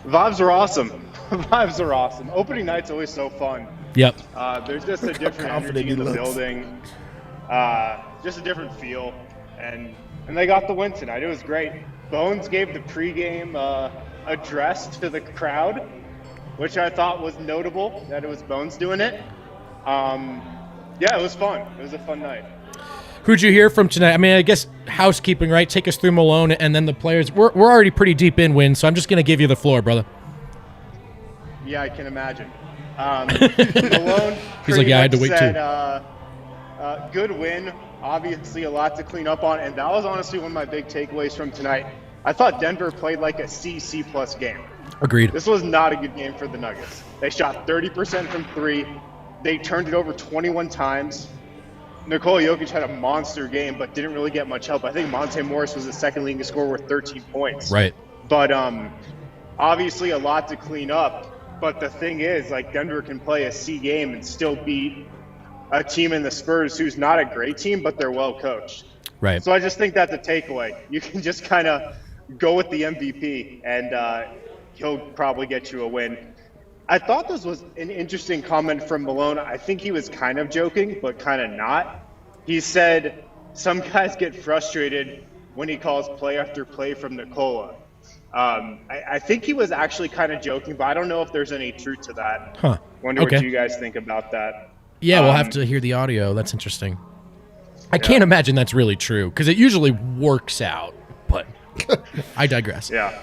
Vibes are awesome. Vibes are awesome. Opening night's always so fun. Yep. There's just a different energy in the building. Just a different feel. And they got the win tonight. It was great. Bones gave the pregame address to the crowd, which I thought was notable that it was Bones doing it. Yeah, it was fun. It was a fun night. Who'd you hear from tonight? I mean, I guess housekeeping, right? Take us through Malone and then the players. We're already pretty deep in win, so I'm just going to give you the floor, brother. Yeah, I can imagine. Malone He's like, yeah, I had to wait said, too. Good win. Obviously, a lot to clean up on, and that was honestly one of my big takeaways from tonight. I thought Denver played like a C+ game. Agreed. This was not a good game for the Nuggets. They shot 30% from three. They turned it over 21 times. Nikola Jokic had a monster game, but didn't really get much help. I think Monte Morris was the second leading scorer with 13 points. Right. But obviously a lot to clean up. But the thing is, like, Denver can play a C game and still beat a team in the Spurs who's not a great team, but they're well coached. Right. So I just think that's a takeaway. You can just kind of go with the MVP, and he'll probably get you a win. I thought this was an interesting comment from Malone. I think he was kind of joking, but kind of not. He said some guys get frustrated when he calls play after play from Nikola. I think he was actually kind of joking, but I don't know if there's any truth to that. Huh. Wonder what you guys think about that. Yeah, we'll have to hear the audio. That's interesting. I can't imagine that's really true, because it usually works out, but I digress. Yeah.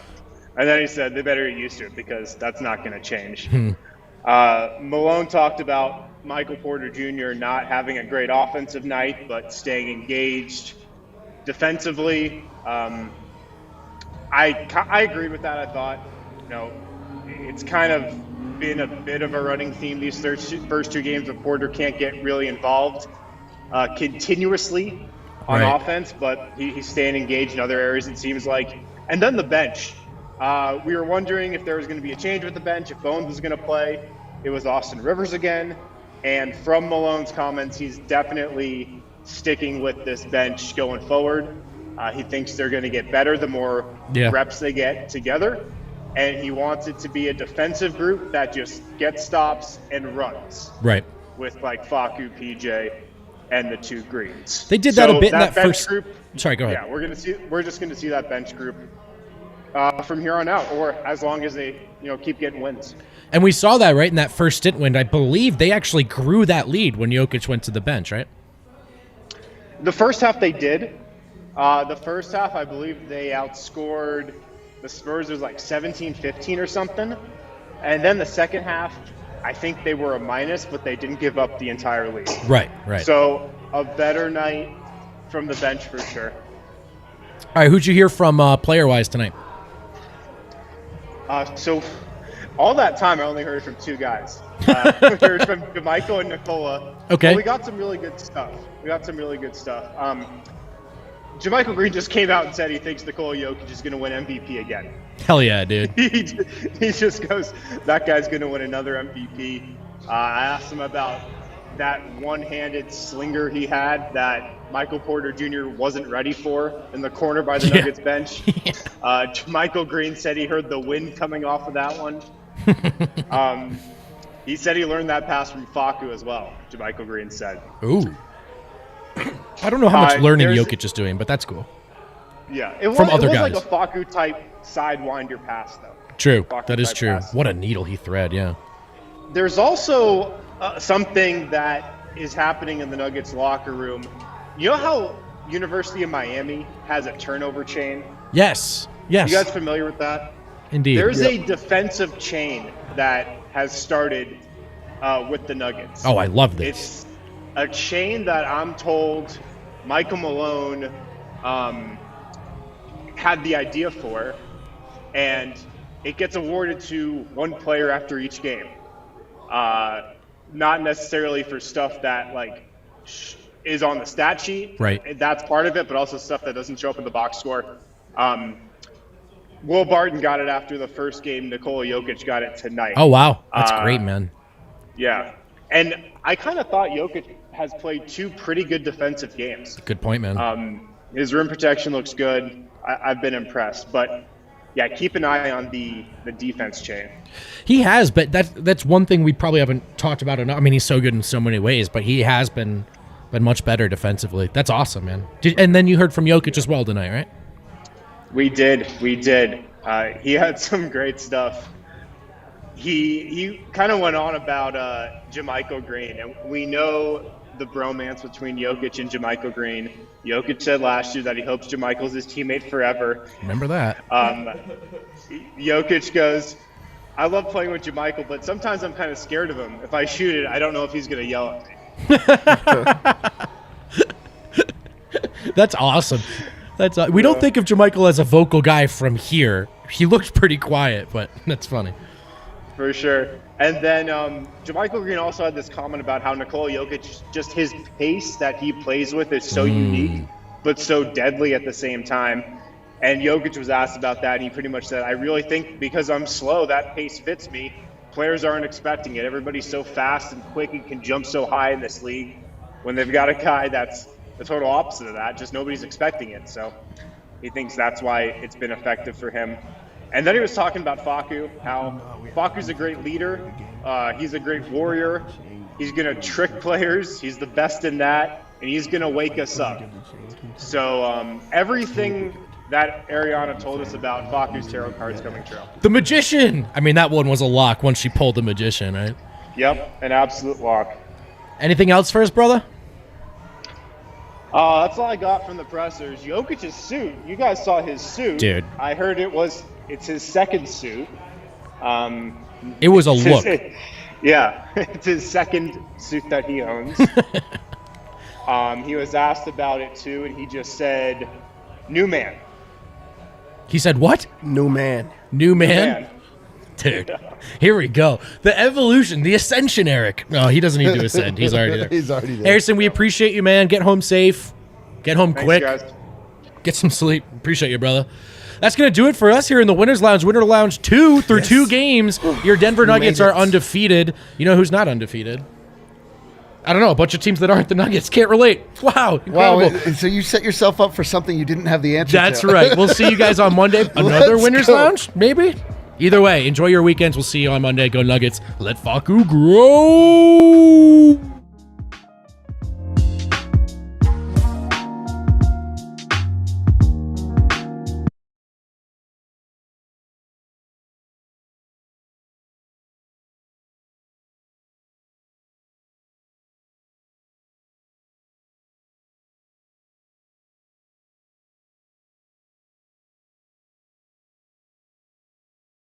And then he said they better get used to it because that's not going to change. Malone talked about Michael Porter Jr. not having a great offensive night, but staying engaged defensively. I agreed with that. I thought, it's kind of been a bit of a running theme these first two games where Porter can't get really involved continuously on offense, but he's staying engaged in other areas, it seems like. And then the bench. We were wondering if there was going to be a change with the bench, if Bones was going to play. It was Austin Rivers again. And from Malone's comments, he's definitely sticking with this bench going forward. He thinks they're going to get better the more reps they get together. And he wants it to be a defensive group that just gets stops and runs. Right. With like Facu, PJ, and the two Greens. They did that a bit in that first group. Sorry, go ahead. Yeah, we're just going to see that bench group from here on out, or as long as they keep getting wins. And we saw that right in that first stint win. I believe they actually grew that lead when Jokic went to the bench, right? The first half they did. The first half, I believe they outscored the Spurs. It was like 17-15 or something. And then the second half, I think they were a minus, but they didn't give up the entire lead. Right. So a better night from the bench for sure. All right, who'd you hear from player-wise tonight? So all that time, I only heard from two guys. We heard from JaMychal and Nikola. Okay. Well, we got some really good stuff. JaMychal Green just came out and said he thinks Nikola Jokic is going to win MVP again. Hell yeah, dude. he just goes, that guy's going to win another MVP. I asked him about that one-handed slinger he had that Michael Porter Jr. wasn't ready for in the corner by the Nuggets bench. JaMychal Green said he heard the wind coming off of that one. He said he learned that pass from Facu as well, JaMychal Green said. Ooh. I don't know how much learning Jokic is doing, but that's cool. Yeah, it was other guys. Like a Facu-type sidewinder pass, though. True, that is true. Pass. What a needle he thread, yeah. There's also something that is happening in the Nuggets locker room. You know how University of Miami has a turnover chain? Yes. You guys familiar with that? Indeed. There's a defensive chain that has started with the Nuggets. Oh, I love this. It's a chain that I'm told Michael Malone had the idea for, and it gets awarded to one player after each game. Not necessarily for stuff that is on the stat sheet. Right. That's part of it, but also stuff that doesn't show up in the box score. Will Barton got it after the first game. Nikola Jokic got it tonight. Oh, wow. That's great, man. Yeah. And I kind of thought Jokic has played two pretty good defensive games. Good point, man. His rim protection looks good. I've been impressed. But, yeah, keep an eye on the defense chain. He has, but that's one thing we probably haven't talked about enough. I mean, he's so good in so many ways, but he has been much better defensively. That's awesome, man. And then you heard from Jokic as well tonight, right? We did. He had some great stuff. He kind of went on about JaMychal Green, and we know the bromance between Jokic and JaMychal Green. Jokic said last year that he hopes JaMychal's his teammate forever. Remember that. Jokic goes, I love playing with JaMychal, but sometimes I'm kind of scared of him. If I shoot it, I don't know if he's going to yell at me. That's awesome. We don't think of JaMychal as a vocal guy from here. He looks pretty quiet, but that's funny. For sure. And then JaMychal Green also had this comment about how Nikola Jokic, just his pace that he plays with is so unique, but so deadly at the same time. And Jokic was asked about that, and he pretty much said, I really think because I'm slow, that pace fits me. Players aren't expecting it. Everybody's so fast and quick and can jump so high in this league. When they've got a guy that's the total opposite of that, just nobody's expecting it. So he thinks that's why it's been effective for him. And then he was talking about Facu, how Facu's a great leader. He's a great warrior. He's going to trick players. He's the best in that. And he's going to wake us up. So everything that Ariana told us about Facu's tarot cards coming true. The Magician! I mean, that one was a lock once she pulled the Magician, right? Yep, an absolute lock. Anything else for us, brother? That's all I got from the pressers. Jokic's suit. You guys saw his suit. Dude. I heard it's his second suit. It was a look. Yeah, it's his second suit that he owns. He was asked about it too, and he just said, "New man." He said what? New man. New man? Dude, here we go. The evolution, the ascension, Eric. No, he doesn't need to ascend. He's already there. He's already there. Harrison, we appreciate you, man. Get home safe. Get home Thanks, quick. guys. Get some sleep. Appreciate you, brother. That's going to do it for us here in the Winners Lounge. Winter Lounge 2 through 2 games. Your Denver Nuggets are undefeated. You know who's not undefeated? I don't know. A bunch of teams that aren't the Nuggets. Can't relate. Wow. Incredible. Wow. So you set yourself up for something you didn't have the answer to. That's right. We'll see you guys on Monday. Another Winners Lounge? Maybe? Either way, enjoy your weekends. We'll see you on Monday. Go Nuggets. Let Facu grow.